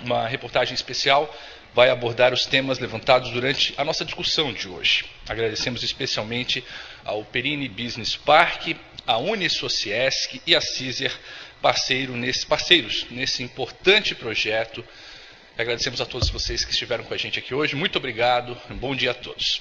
uma reportagem especial vai abordar os temas levantados durante a nossa discussão de hoje. Agradecemos especialmente ao Perini Business Park, a Unisociesc e a Cizer, parceiros nesse importante projeto. Agradecemos a todos vocês que estiveram com a gente aqui hoje. Muito obrigado. Um bom dia a todos.